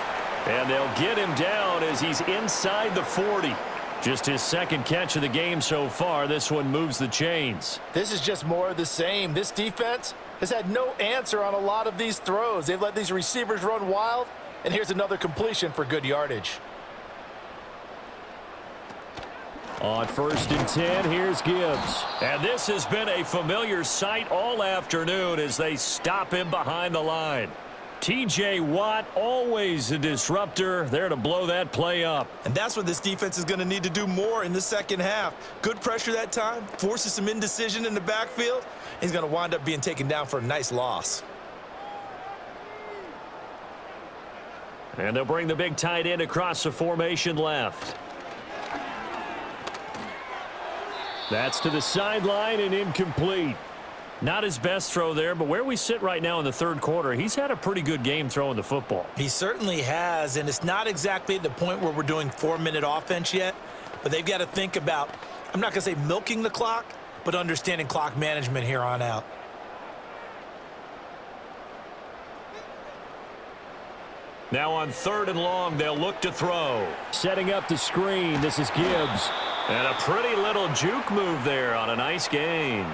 And they'll get him down as he's inside the 40. Just his 2nd catch of the game so far. This one moves the chains. This is just more of the same. This defense has had no answer on a lot of these throws. They've let these receivers run wild, and here's another completion for good yardage. On 1st and 10, here's Gibbs. And this has been a familiar sight all afternoon as they stop him behind the line. T.J. Watt, always a disruptor, there to blow that play up. And that's what this defense is going to need to do more in the second half. Good pressure that time, forces some indecision in the backfield. He's going to wind up being taken down for a nice loss. And they'll bring the big tight end across the formation left. That's to the sideline and incomplete. Not his best throw there, but where we sit right now in the third quarter, he's had a pretty good game throwing the football. He certainly has, and it's not exactly at the point where we're doing 4-minute offense yet, but they've got to think about, I'm not going to say milking the clock, but understanding clock management here on out. Now on 3rd and long, they'll look to throw. Setting up the screen, this is Gibbs. And a pretty little juke move there on a nice gain.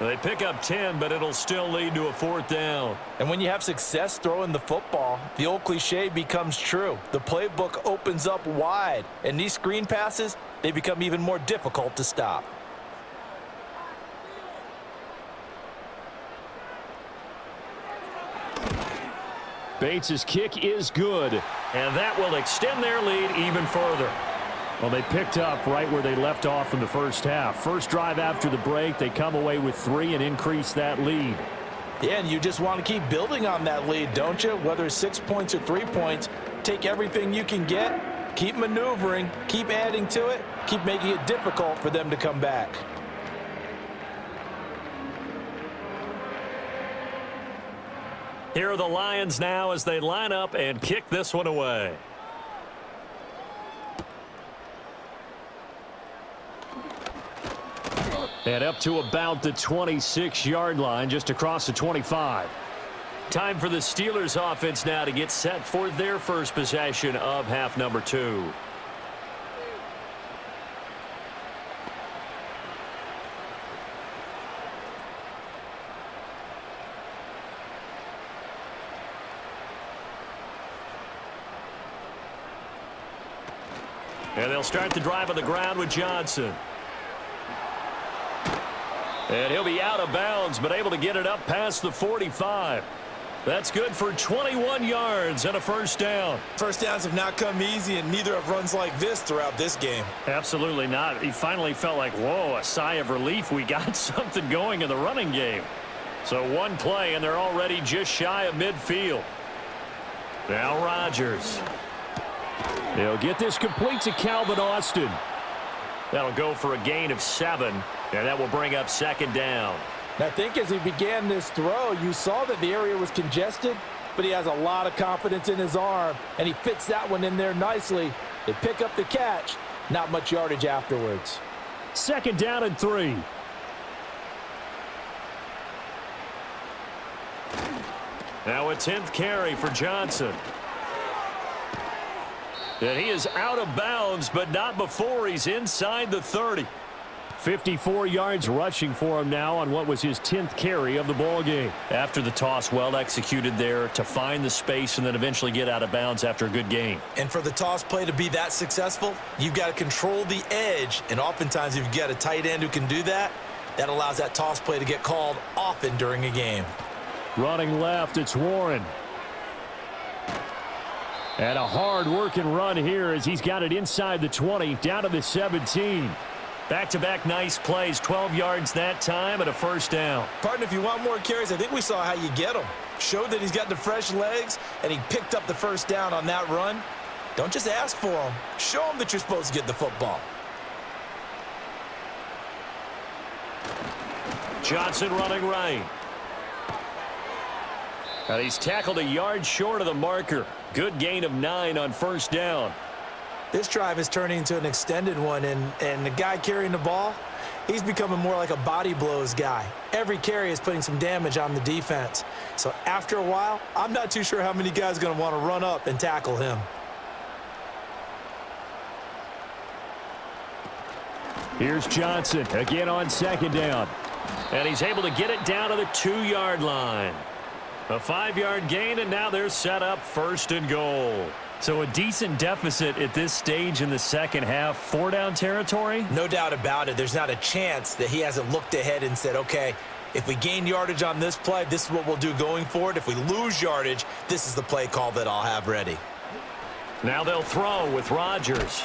They pick up 10, but it'll still lead to a 4th down. And when you have success throwing the football, the old cliche becomes true. The playbook opens up wide, and these screen passes, they become even more difficult to stop. Bates' kick is good, and that will extend their lead even further. Well, they picked up right where they left off in the first half. First drive after the break, they come away with 3 and increase that lead. Yeah, and you just want to keep building on that lead, don't you? Whether it's 6 points or 3 points, take everything you can get, keep maneuvering, keep adding to it, keep making it difficult for them to come back. Here are the Lions now as they line up and kick this one away. And up to about the 26-yard line, just across the 25. Time for the Steelers offense now to get set for their first possession of half number 2. And they'll start the drive on the ground with Johnson. And he'll be out of bounds, but able to get it up past the 45. That's good for 21 yards and a first down. First downs have not come easy, and neither have runs like this throughout this game. Absolutely not. He finally felt like, whoa, a sigh of relief. We got something going in the running game. So one play, and they're already just shy of midfield. Now Rodgers. They'll get this complete to Calvin Austin. That'll go for a gain of 7, and that will bring up second down. I think as he began this throw, you saw that the area was congested, but he has a lot of confidence in his arm, and he fits that one in there nicely. They pick up the catch, not much yardage afterwards. Second down and 3. Now a 10th carry for Johnson. And he is out of bounds, but not before he's inside the 30. 54 yards rushing for him now on what was his 10th carry of the ball game. After the toss, well executed there to find the space and then eventually get out of bounds after a good gain. And for the toss play to be that successful, you've got to control the edge. And oftentimes, if you've got a tight end who can do that, that allows that toss play to get called often during a game. Running left, it's Warren. And a hard-working run here as he's got it inside the 20, down to the 17. Back-to-back nice plays, 12 yards that time and a first down. Partner, if you want more carries, I think we saw how you get them. Showed that he's got the fresh legs, and he picked up the first down on that run. Don't just ask for them. Show them that you're supposed to get the football. Johnson running right. And he's tackled a yard short of the marker. Good gain of 9 on first down. This drive is turning into an extended one, and the guy carrying the ball, he's becoming more like a body blows guy. Every carry is putting some damage on the defense. So after a while, I'm not too sure how many guys are going to want to run up and tackle him. Here's Johnson again on second down. And he's able to get it down to the 2-yard line. A 5-yard gain, and now they're set up first and goal. So a decent deficit at this stage in the second half. 4-down territory? No doubt about it. There's not a chance that he hasn't looked ahead and said, okay, if we gain yardage on this play, this is what we'll do going forward. If we lose yardage, this is the play call that I'll have ready. Now they'll throw with Rodgers.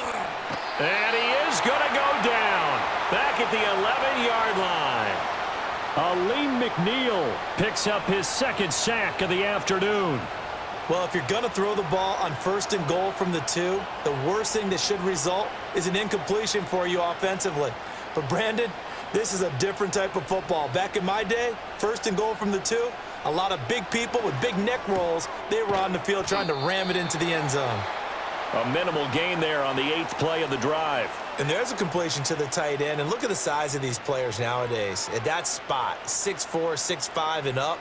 And he is going to go down. Back at the 11-yard line. Aleem McNeil picks up his second sack of the afternoon. Well, if you're going to throw the ball on first and goal from the 2, the worst thing that should result is an incompletion for you offensively. But, Brandon, this is a different type of football. Back in my day, first and goal from the 2, a lot of big people with big neck rolls, they were on the field trying to ram it into the end zone. A minimal gain there on the 8th play of the drive. And there's a completion to the tight end. And look at the size of these players nowadays. At that spot, 6'4", 6'5", and up.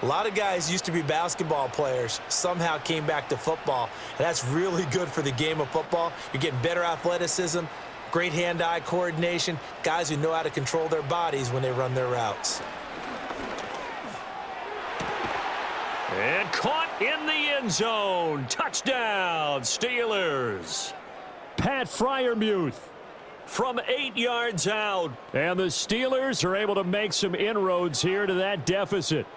A lot of guys used to be basketball players, somehow came back to football. And that's really good for the game of football. You're getting better athleticism, great hand-eye coordination, guys who know how to control their bodies when they run their routes. And caught in the end zone. Touchdown, Steelers. Pat Freiermuth from 8 yards out. And the Steelers are able to make some inroads here to that deficit.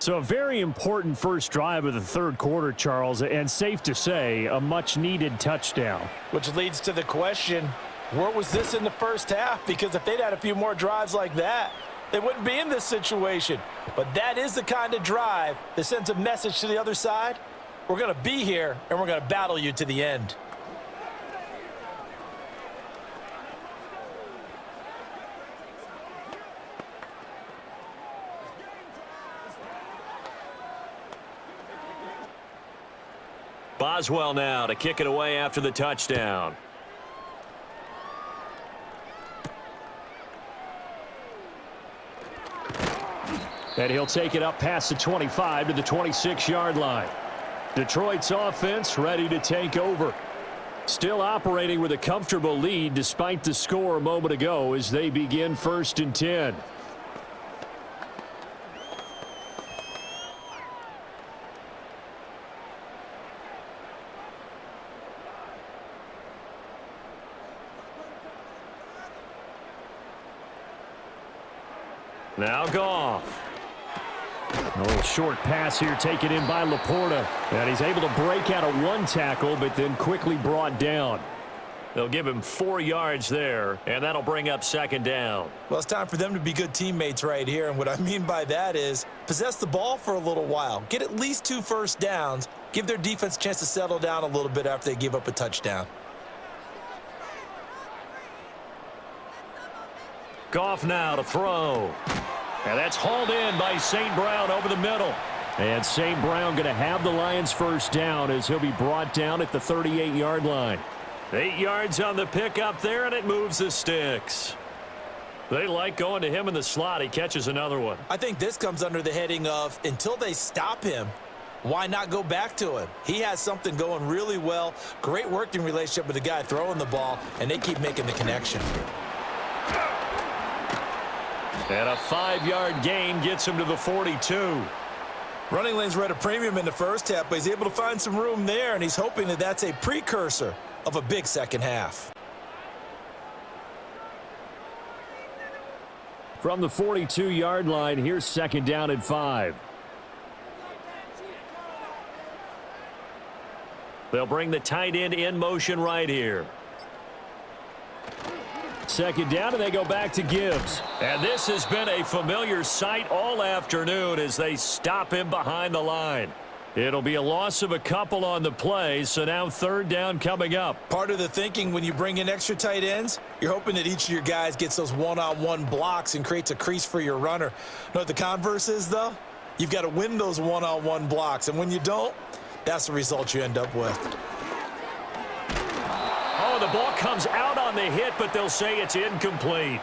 So a very important first drive of the third quarter, Charles, and safe to say, a much-needed touchdown. Which leads to the question, where was this in the first half? Because if they'd had a few more drives like that, they wouldn't be in this situation. But that is the kind of drive that sends a message to the other side. We're going to be here, and we're going to battle you to the end. Boswell now to kick it away after the touchdown. And he'll take it up past the 25 to the 26-yard line. Detroit's offense ready to take over. Still operating with a comfortable lead despite the score a moment ago as they begin 1st and 10. Now Goff. A little short pass here taken in by Laporta. And he's able to break out of one tackle, but then quickly brought down. They'll give him 4 yards there, and that'll bring up second down. Well, it's time for them to be good teammates right here, and what I mean by that is possess the ball for a little while, get at least 2 first downs, give their defense a chance to settle down a little bit after they give up a touchdown. Goff now to throw. And that's hauled in by St. Brown over the middle. And St. Brown going to have the Lions first down as he'll be brought down at the 38-yard line. 8 yards on the pickup there, and it moves the sticks. They like going to him in the slot. He catches another one. I think this comes under the heading of until they stop him, why not go back to him? He has something going really well. Great working relationship with the guy throwing the ball, and they keep making the connection. And a 5-yard gain gets him to the 42. Running lanes were at a premium in the first half, but he's able to find some room there, and he's hoping that that's a precursor of a big second half. From the 42-yard line, here's second down and 5. They'll bring the tight end in motion right here. Second down, and they go back to Gibbs. And this has been a familiar sight all afternoon as they stop him behind the line. It'll be a loss of a couple on the play, so now third down coming up. Part of the thinking when you bring in extra tight ends, you're hoping that each of your guys gets those one-on-one blocks and creates a crease for your runner. You know what the converse is, though? You've got to win those one-on-one blocks, and when you don't, that's the result you end up with. Oh, the ball comes out on the hit, but they'll say it's incomplete.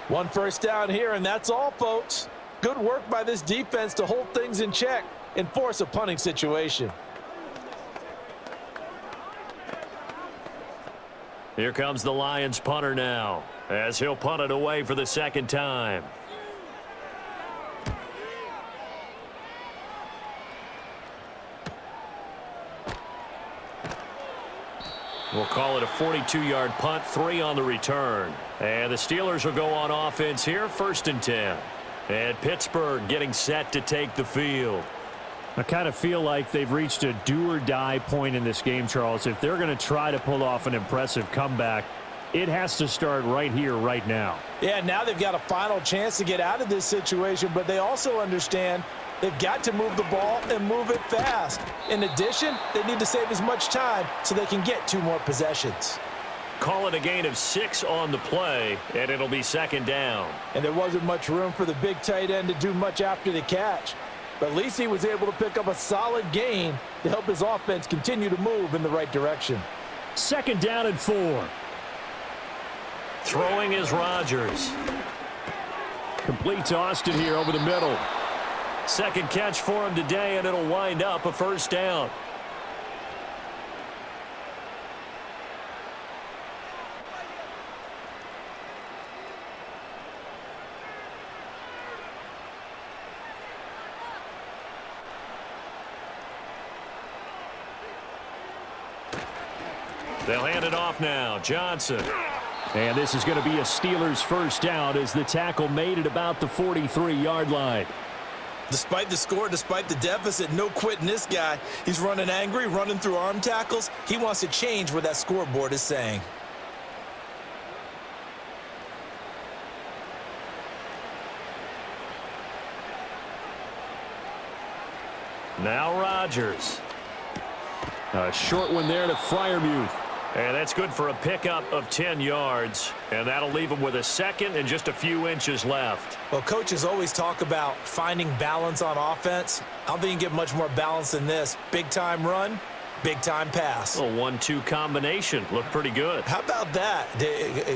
1 first down here, and that's all, folks. Good work by this defense to hold things in check and force a punting situation. Here comes the Lions punter now, as he'll punt it away for the second time. We'll call it a 42-yard punt, 3 on the return. And the Steelers will go on offense here, 1st and 10. And Pittsburgh getting set to take the field. I kind of feel like they've reached a do-or-die point in this game, Charles. If they're going to try to pull off an impressive comeback, it has to start right here, right now. Yeah, now they've got a final chance to get out of this situation, but they also understand they've got to move the ball and move it fast. In addition, they need to save as much time so they can get 2 more possessions. Call it a gain of 6 on the play, and it'll be second down. And there wasn't much room for the big tight end to do much after the catch. But at least he was able to pick up a solid gain to help his offense continue to move in the right direction. Second down and 4. Throwing is Rodgers. Complete to Austin here over the middle. Second catch for him today, and it'll wind up a first down. They'll hand it off now. Johnson. And this is going to be a Steelers first down as the tackle made at about the 43-yard line. Despite the score, despite the deficit, no quitting this guy. He's running angry, running through arm tackles. He wants to change what that scoreboard is saying. Now Rodgers. A short one there to Freiermuth. And that's good for a pickup of 10 yards. And that'll leave him with a second and just a few inches left. Well, coaches always talk about finding balance on offense. I don't think you can get much more balance than this. Big-time run, big-time pass. A 1-2 combination. Looked pretty good. How about that?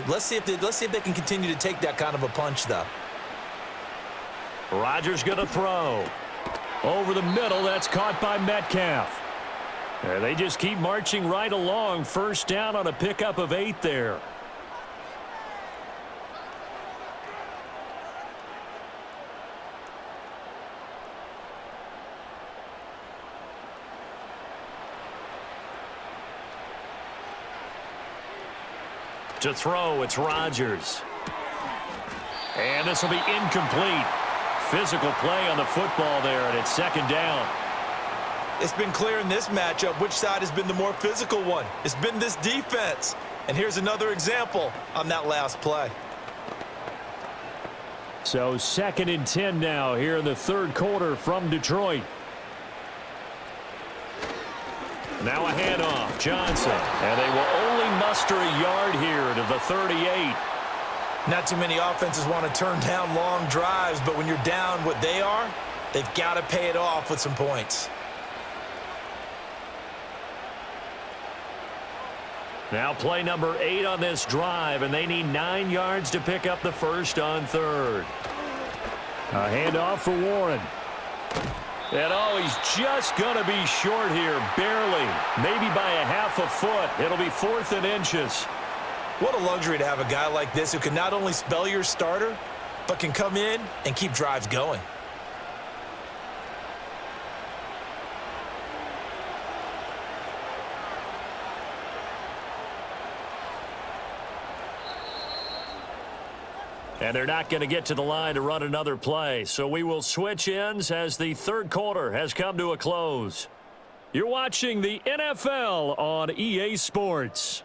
Let's see if they can continue to take that kind of a punch, though. Rodgers going to throw. Over the middle, that's caught by Metcalf. And they just keep marching right along. First down on a pickup of 8 there. To throw, it's Rodgers. And this will be incomplete. physical play on the football there, and it's second down. It's been clear in this matchup which side has been the more physical one. It's been this defense. And here's another example on that last play. So 2nd and 10 now here in the third quarter from Detroit. Now a handoff, Johnson. And they will only muster a yard here to the 38. Not too many offenses want to turn down long drives, but when you're down what they are, they've got to pay it off with some points. Now play number 8 on this drive, and they need 9 yards to pick up the first on third. A handoff for Warren. And he's just going to be short here, barely. Maybe by a half a foot. It'll be 4th and inches. What a luxury to have a guy like this who can not only spell your starter, but can come in and keep drives going. And they're not going to get to the line to run another play. So we will switch ends as the third quarter has come to a close. You're watching the NFL on EA Sports.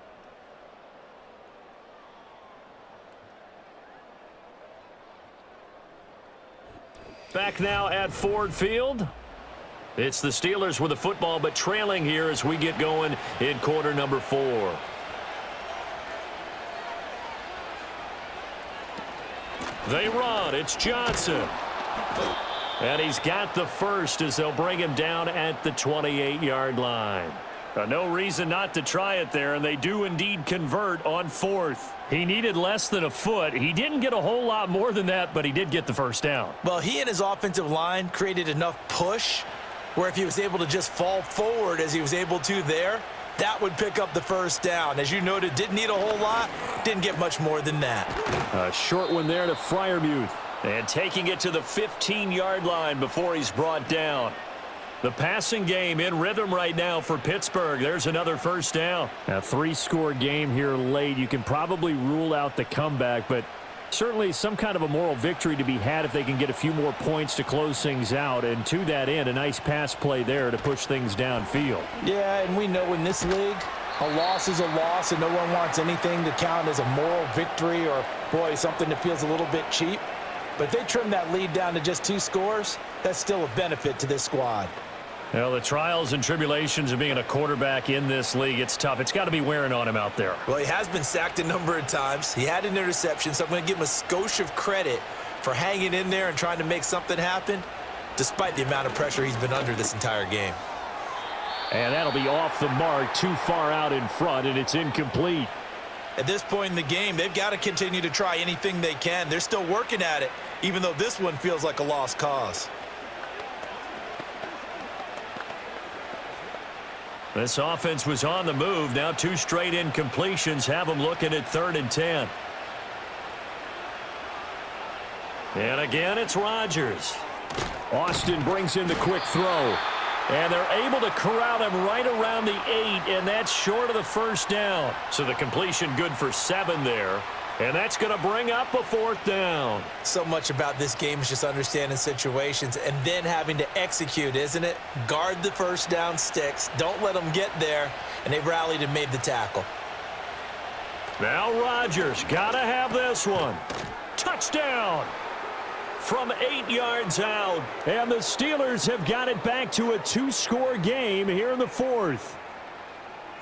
Back now at Ford Field. It's the Steelers with the football, but trailing here as we get going in quarter number 4. They run. It's Johnson. And he's got the first as they'll bring him down at the 28-yard line. No reason not to try it there, and they do indeed convert on 4th. He needed less than a foot. He didn't get a whole lot more than that, but he did get the first down. Well, he and his offensive line created enough push where if he was able to just fall forward as he was able to there, that would pick up the first down. As you noted, didn't need a whole lot, didn't get much more than that. A short one there to Freiermuth. And taking it to the 15-yard line before he's brought down. The passing game in rhythm right now for Pittsburgh. There's another first down. A 3-score game here late. You can probably rule out the comeback, but certainly some kind of a moral victory to be had if they can get a few more points to close things out. And to that end, a nice pass play there to push things downfield. Yeah, and we know in this league, a loss is a loss, and no one wants anything to count as a moral victory or, boy, something that feels a little bit cheap. But if they trim that lead down to just 2 scores, that's still a benefit to this squad. Well, the trials and tribulations of being a quarterback in this league, it's tough. It's got to be wearing on him out there. Well, he has been sacked a number of times. He had an interception, so I'm going to give him a skosh of credit for hanging in there and trying to make something happen, despite the amount of pressure he's been under this entire game. And that'll be off the mark, too far out in front, and it's incomplete. At this point in the game, they've got to continue to try anything they can. They're still working at it, even though this one feels like a lost cause. This offense was on the move. Now 2 straight incompletions have them looking at 3rd and 10. And again, it's Rodgers. Austin brings in the quick throw. And they're able to corral him right around the 8, and that's short of the first down. So the completion good for 7 there. And that's going to bring up a 4th down. So much about this game is just understanding situations and then having to execute, isn't it? Guard the first down sticks. Don't let them get there. And they rallied and made the tackle. Now Rodgers got to have this one. Touchdown from 8 yards out. And the Steelers have got it back to a 2-score game here in the 4th.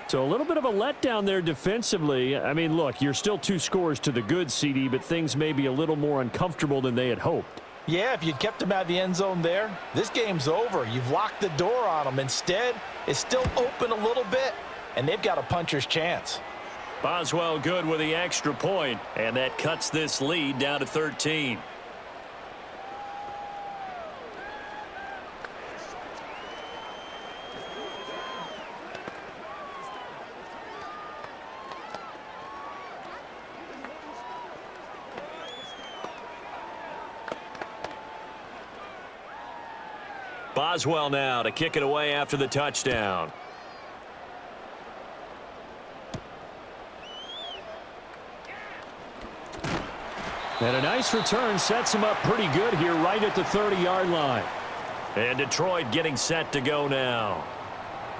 So a little bit of a letdown there defensively. I mean, look, you're still 2 scores to the good, CD, but things may be a little more uncomfortable than they had hoped. Yeah, if you'd kept them out of the end zone there, this game's over. You've locked the door on them. Instead, it's still open a little bit, and they've got a puncher's chance. Boswell good with the extra point, and that cuts this lead down to 13. Boswell now to kick it away after the touchdown. And a nice return sets him up pretty good here right at the 30-yard line. And Detroit getting set to go now.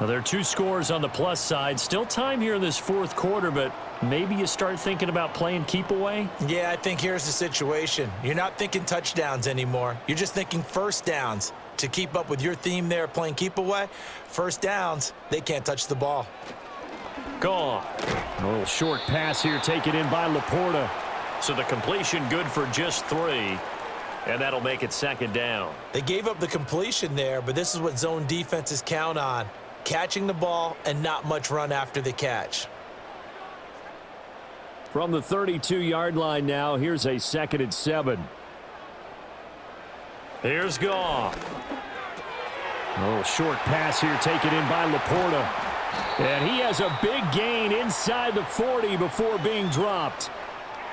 Now, there are 2 scores on the plus side. Still time here in this fourth quarter, but maybe you start thinking about playing keep away? Yeah, I think here's the situation. You're not thinking touchdowns anymore. You're just thinking first downs. To keep up with your theme there, playing keep away, first downs, they can't touch the ball. Gone. A little short pass here taken in by Laporta. So the completion good for just 3. And that'll make it second down. They gave up the completion there, but this is what zone defenses count on. Catching the ball and not much run after the catch. From the 32-yard line now, here's a 2nd and 7. Here's Goff. A little short pass here taken in by Laporta. And he has a big gain inside the 40 before being dropped.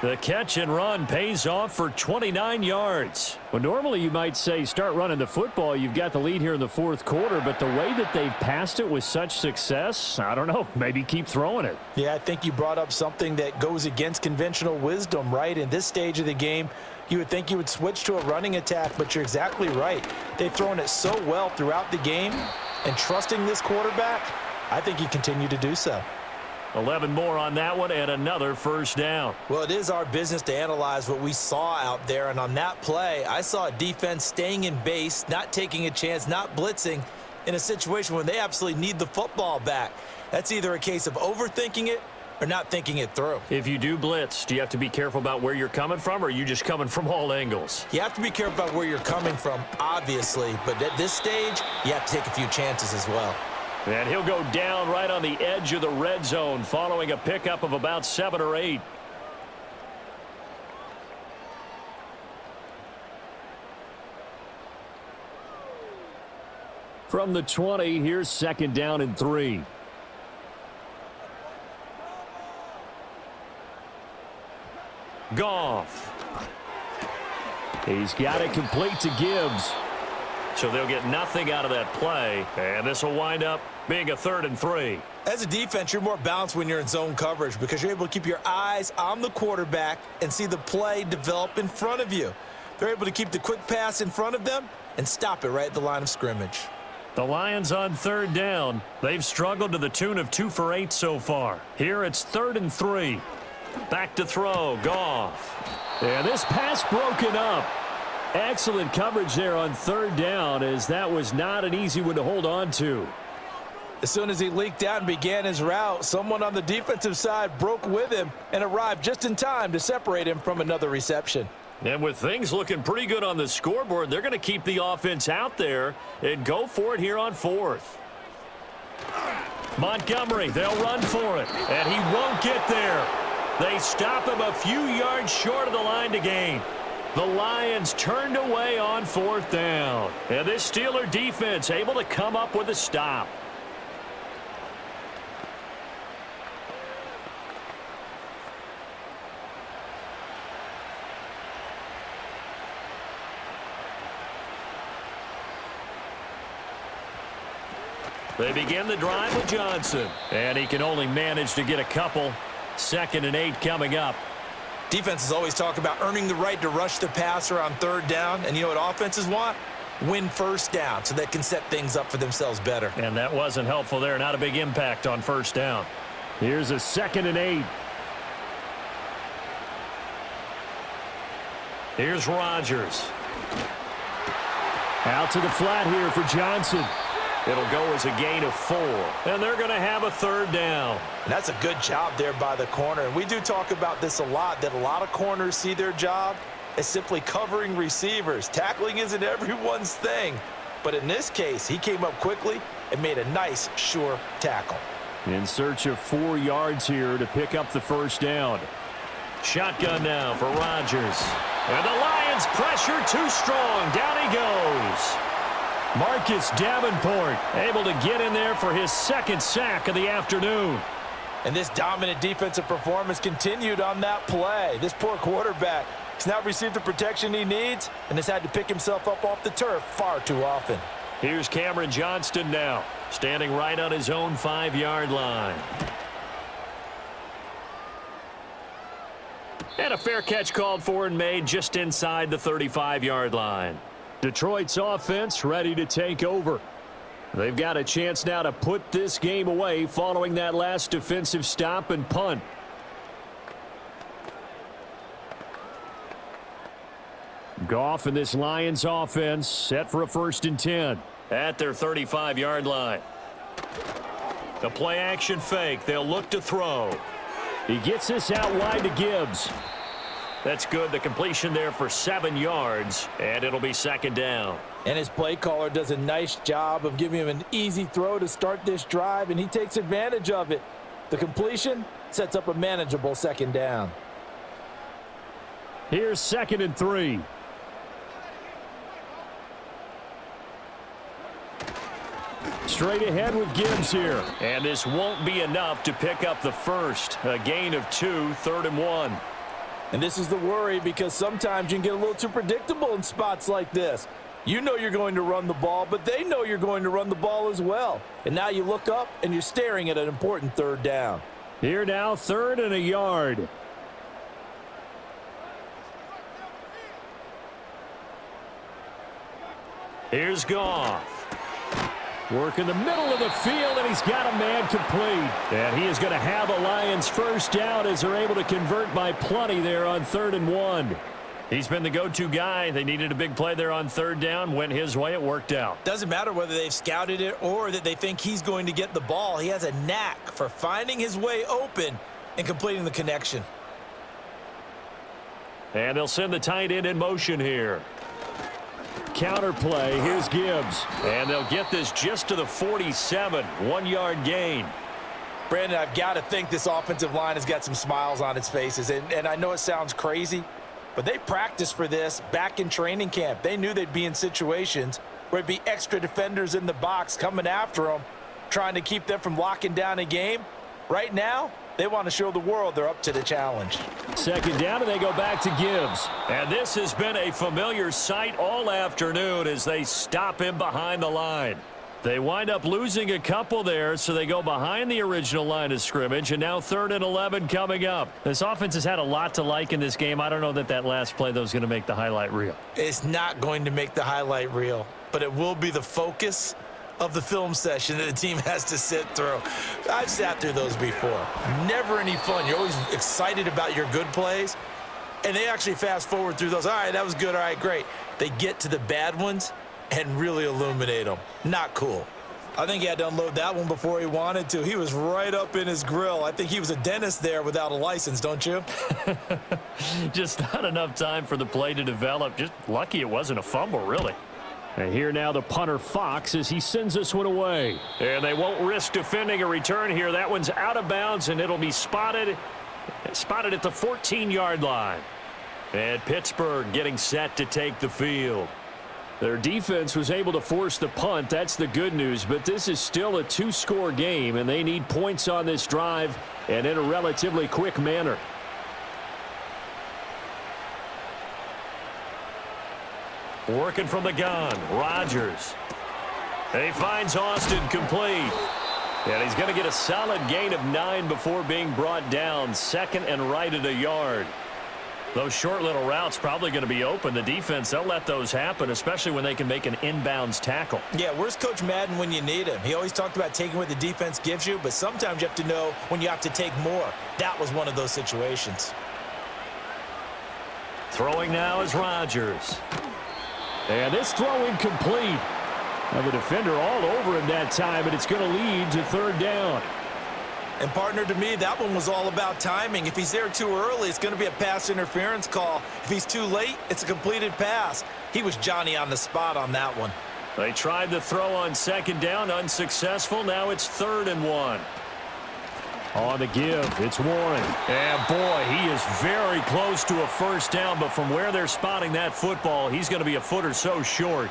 The catch and run pays off for 29 yards. Well, normally you might say start running the football. You've got the lead here in the fourth quarter, but the way that they've passed it with such success, I don't know, maybe keep throwing it. Yeah, I think you brought up something that goes against conventional wisdom, right? In this stage of the game, you would think you would switch to a running attack, but you're exactly right. They've thrown it so well throughout the game, and trusting this quarterback, I think you continue to do so. 11 more on that one and another first down. Well, it is our business to analyze what we saw out there, and on that play, I saw a defense staying in base, not taking a chance, not blitzing in a situation when they absolutely need the football back. That's either a case of overthinking it or not thinking it through. If you do blitz, do you have to be careful about where you're coming from, or are you just coming from all angles? You have to be careful about where you're coming from, obviously, but at this stage, you have to take a few chances as well. And he'll go down right on the edge of the red zone following a pickup of about 7 or 8. From the 20, here's 2nd down and 3. Goff. He's got it complete to Gibbs. So they'll get nothing out of that play, and this will wind up being a 3rd and 3. As a defense, you're more balanced when you're in zone coverage because you're able to keep your eyes on the quarterback and see the play develop in front of you. They're able to keep the quick pass in front of them and stop it right at the line of scrimmage. The Lions on 3rd down. They've struggled to the tune of 2 for 8 so far. Here it's 3rd and 3. Back to throw, Goff. And this pass broken up. Excellent coverage there on 3rd down, as that was not an easy one to hold on to. As soon as he leaked out and began his route, someone on the defensive side broke with him and arrived just in time to separate him from another reception. And with things looking pretty good on the scoreboard, they're going to keep the offense out there and go for it here on 4th. Montgomery, they'll run for it, and he won't get there. They stop him a few yards short of the line to gain. The Lions turned away on 4th down. And this Steeler defense able to come up with a stop. They begin the drive with Johnson. And he can only manage to get a couple. 2nd and 8 coming up. Defenses always talk about earning the right to rush the passer on 3rd down. And you know what offenses want? Win first down so they can set things up for themselves better. And that wasn't helpful there. Not a big impact on 1st down. Here's a 2nd and 8. Here's Rodgers. Out to the flat here for Johnson. It'll go as a gain of 4. And they're going to have a 3rd down. And that's a good job there by the corner. And we do talk about this a lot, that a lot of corners see their job as simply covering receivers. Tackling isn't everyone's thing. But in this case, he came up quickly and made a nice, sure tackle. In search of 4 yards here to pick up the 1st down. Shotgun now for Rodgers. And the Lions pressure too strong. Down he goes. Marcus Davenport able to get in there for his 2nd sack of the afternoon. And this dominant defensive performance continued on that play. This poor quarterback has not received the protection he needs and has had to pick himself up off the turf far too often. Here's Cameron Johnston now, standing right on his own 5-yard line. And a fair catch called for and made just inside the 35-yard line. Detroit's offense ready to take over. They've got a chance now to put this game away following that last defensive stop and punt. Goff and this Lions offense set for a 1st and 10 at their 35-yard line. The play action fake. They'll look to throw. He gets this out wide to Gibbs. That's good. The completion there for 7 yards, and it'll be 2nd down. And his play caller does a nice job of giving him an easy throw to start this drive, and he takes advantage of it. The completion sets up a manageable 2nd down. Here's 2nd and 3. Straight ahead with Gibbs here. And this won't be enough to pick up the first. A gain of 2, 3rd and 1. And this is the worry, because sometimes you can get a little too predictable in spots like this. You know you're going to run the ball, but they know you're going to run the ball as well. And now you look up and you're staring at an important 3rd down. Here now, 3rd and a yard. Here's Goff. Work in the middle of the field, and he's got a man complete. And he is going to have a Lions 1st down as they're able to convert by plenty there on 3rd and 1. He's been the go-to guy. They needed a big play there on 3rd down. Went his way. It worked out. Doesn't matter whether they've scouted it or that they think he's going to get the ball. He has a knack for finding his way open and completing the connection. And they'll send the tight end in motion here. Counter play. Here's Gibbs. And they'll get this just to the 47. 1-yard gain. Brandon, I've got to think this offensive line has got some smiles on its faces. And I know it sounds crazy, but they practiced for this back in training camp. They knew they'd be in situations where it'd be extra defenders in the box coming after them, trying to keep them from locking down a game. Right now, they want to show the world they're up to the challenge. 2nd down, and they go back to Gibbs. And this has been a familiar sight all afternoon as they stop him behind the line. They wind up losing a couple there, so they go behind the original line of scrimmage, and now 3rd and 11 coming up. This offense has had a lot to like in this game. I don't know that last play, though, is going to make the highlight reel. It's not going to make the highlight reel, but it will be the focus of the film session that the team has to sit through. I've sat through those before. Never any fun. You're always excited about your good plays, and they actually fast forward through those. All right, that was good. All right, great. They get to the bad ones and really illuminate them. Not cool. I think he had to unload that one before he wanted to. He was right up in his grill. I think he was a dentist there without a license, don't you? Just not enough time for the play to develop. Just lucky it wasn't a fumble, really. And here now the punter Fox as he sends this one away. And they won't risk defending a return here. That one's out of bounds, and it'll be spotted at the 14-yard line. And Pittsburgh getting set to take the field. Their defense was able to force the punt. That's the good news. But this is still a 2-score game, and they need points on this drive and in a relatively quick manner. Working from the gun, Rodgers. And he finds Austin complete. And he's going to get a solid gain of 9 before being brought down. 2nd and right at a yard. Those short little routes probably going to be open. The defense, they'll let those happen, especially when they can make an inbounds tackle. Yeah, where's Coach Madden when you need him? He always talked about taking what the defense gives you, but sometimes you have to know when you have to take more. That was one of those situations. Throwing now is Rodgers. And this throw incomplete. Now the defender all over him that time, but it's going to lead to 3rd down. And, partner, to me, that one was all about timing. If he's there too early, it's going to be a pass interference call. If he's too late, it's a completed pass. He was Johnny on the spot on that one. They tried the throw on 2nd down, unsuccessful. Now it's 3rd and 1. On the give, it's Warren. And, boy, he is very close to a 1st down, but from where they're spotting that football, he's going to be a foot or so short.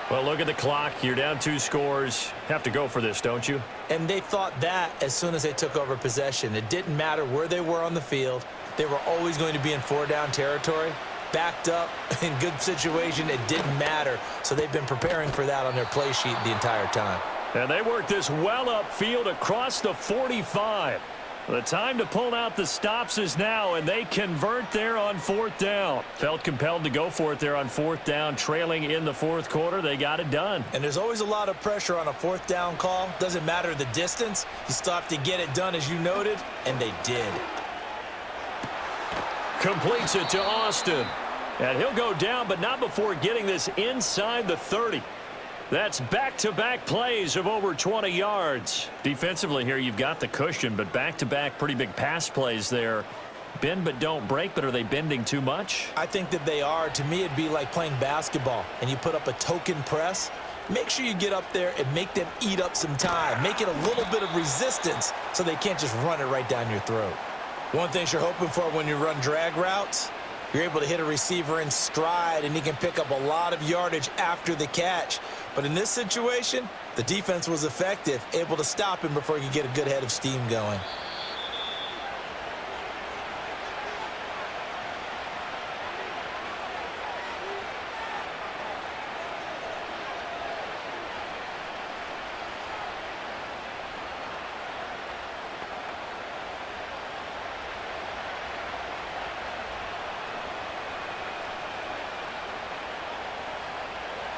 Well, look at the clock. You're down 2 scores. Have to go for this, don't you? And they thought that as soon as they took over possession. It didn't matter where they were on the field. They were always going to be in 4-down territory. Backed up, in good situation, it didn't matter. So they've been preparing for that on their play sheet the entire time. And they work this well upfield across the 45. The time to pull out the stops is now, and they convert there on 4th down. Felt compelled to go for it there on 4th down, trailing in the 4th quarter. They got it done. And there's always a lot of pressure on a 4th down call. Doesn't matter the distance. You still have to get it done, as you noted, and they did. Completes it to Austin. And he'll go down, but not before getting this inside the 30. That's back-to-back plays of over 20 yards. Defensively here, you've got the cushion, but back-to-back pretty big pass plays there. Bend but don't break, but are they bending too much? I think that they are. To me, it'd be like playing basketball, and you put up a token press. Make sure you get up there and make them eat up some time. Make it a little bit of resistance so they can't just run it right down your throat. One thing you're hoping for when you run drag routes, you're able to hit a receiver in stride, and he can pick up a lot of yardage after the catch. But in this situation, the defense was effective, able to stop him before he could get a good head of steam going.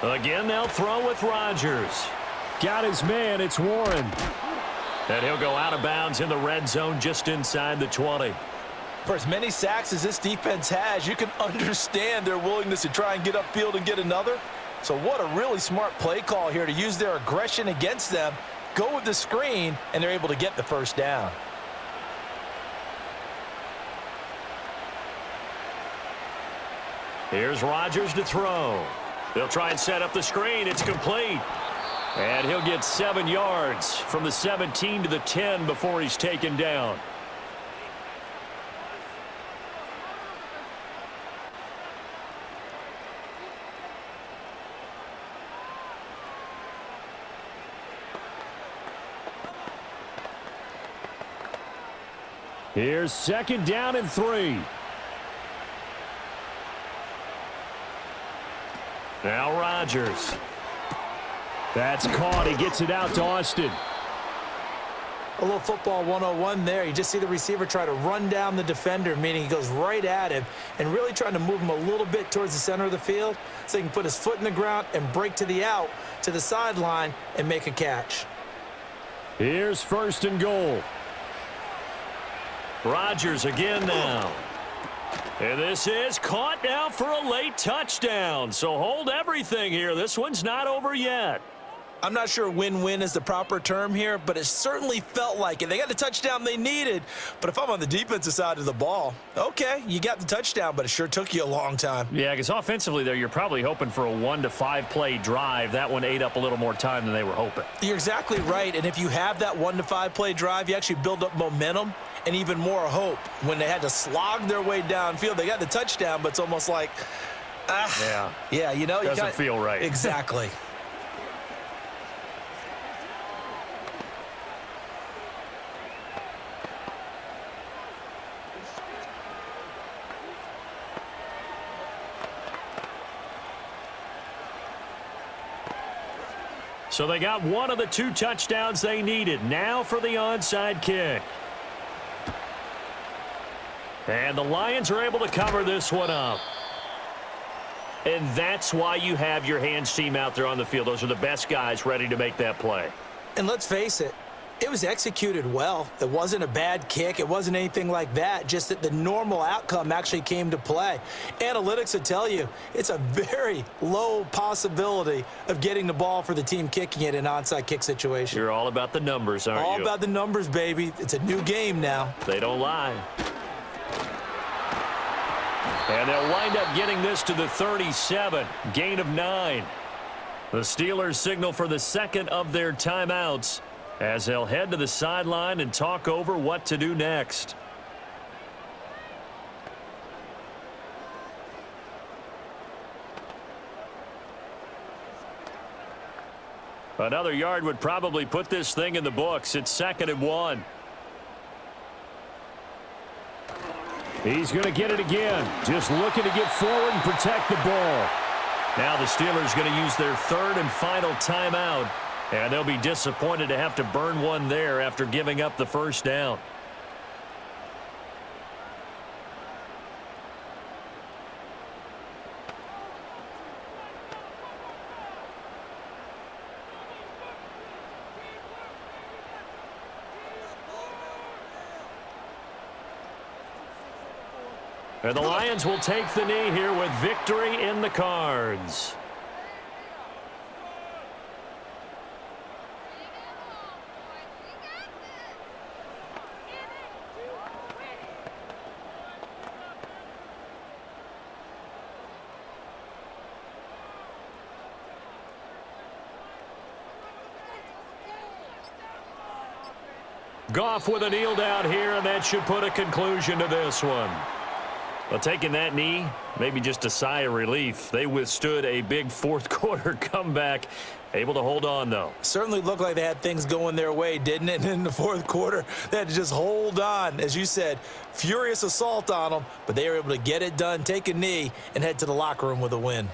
Again, they'll throw with Rodgers. Got his man, it's Warren. And he'll go out of bounds in the red zone just inside the 20. For as many sacks as this defense has, you can understand their willingness to try and get upfield and get another. So what a really smart play call here to use their aggression against them, go with the screen, and they're able to get the first down. Here's Rodgers to throw. They'll try and set up the screen. It's complete. And he'll get 7 yards from the 17 to the 10 before he's taken down. Here's 2nd down and 3. Now Rodgers. That's caught. He gets it out to Austin. A little football 101 there. You just see the receiver try to run down the defender, meaning he goes right at him and really trying to move him a little bit towards the center of the field so he can put his foot in the ground and break to the out, to the sideline, and make a catch. Here's 1st and goal. Rodgers again now. And this is caught now for a late touchdown. So hold everything here. This one's not over yet. I'm not sure win-win is the proper term here, but it certainly felt like it. They got the touchdown they needed, but if I'm on the defensive side of the ball, okay, you got the touchdown, but it sure took you a long time. Yeah, because offensively there, you're probably hoping for a 1 to 5 play drive. That one ate up a little more time than they were hoping. You're exactly right, and if you have that 1 to 5 play drive, you actually build up momentum and even more hope. When they had to slog their way downfield, they got the touchdown, but it's almost like, yeah, you know, doesn't feel right. Exactly. So they got one of the 2 touchdowns they needed. Now for the onside kick. And the Lions are able to cover this one up. And that's why you have your hands team out there on the field. Those are the best guys ready to make that play. And let's face it, it was executed well. It wasn't a bad kick. It wasn't anything like that, just that the normal outcome actually came to play. Analytics will tell you it's a very low possibility of getting the ball for the team kicking it in an onside kick situation. You're all about the numbers, aren't you? All about the numbers, baby. It's a new game now. They don't lie. And they'll wind up getting this to the 37. Gain of 9. The Steelers signal for the second of their timeouts as they'll head to the sideline and talk over what to do next. Another yard would probably put this thing in the books. It's 2nd and 1. He's going to get it again. Just looking to get forward and protect the ball. Now the Steelers going to use their 3rd and final timeout. And they'll be disappointed to have to burn one there after giving up the first down. And the Lions will take the knee here with victory in the cards. Goff with a kneel down here, and that should put a conclusion to this one. Well, taking that knee, maybe just a sigh of relief. They withstood a big fourth-quarter comeback. Able to hold on, though. Certainly looked like they had things going their way, didn't it? And in the fourth quarter, they had to just hold on. As you said, furious assault on them, but they were able to get it done, take a knee, and head to the locker room with a win.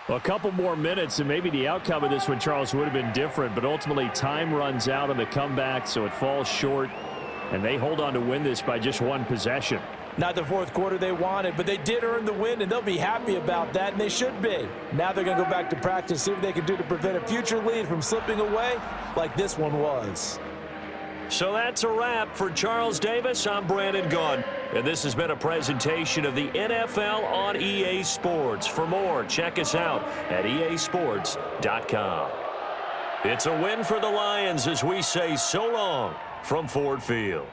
Well, a couple more minutes, and maybe the outcome of this one, Charles, would have been different. But ultimately, time runs out on the comeback, so it falls short. And they hold on to win this by just one possession. Not the fourth quarter they wanted, but they did earn the win, and they'll be happy about that, and they should be. Now they're going to go back to practice, see what they can do to prevent a future lead from slipping away like this one was. So that's a wrap for Charles Davis. I'm Brandon Gaudin, and this has been a presentation of the NFL on EA Sports. For more, check us out at easports.com. It's a win for the Lions as we say so long from Ford Field.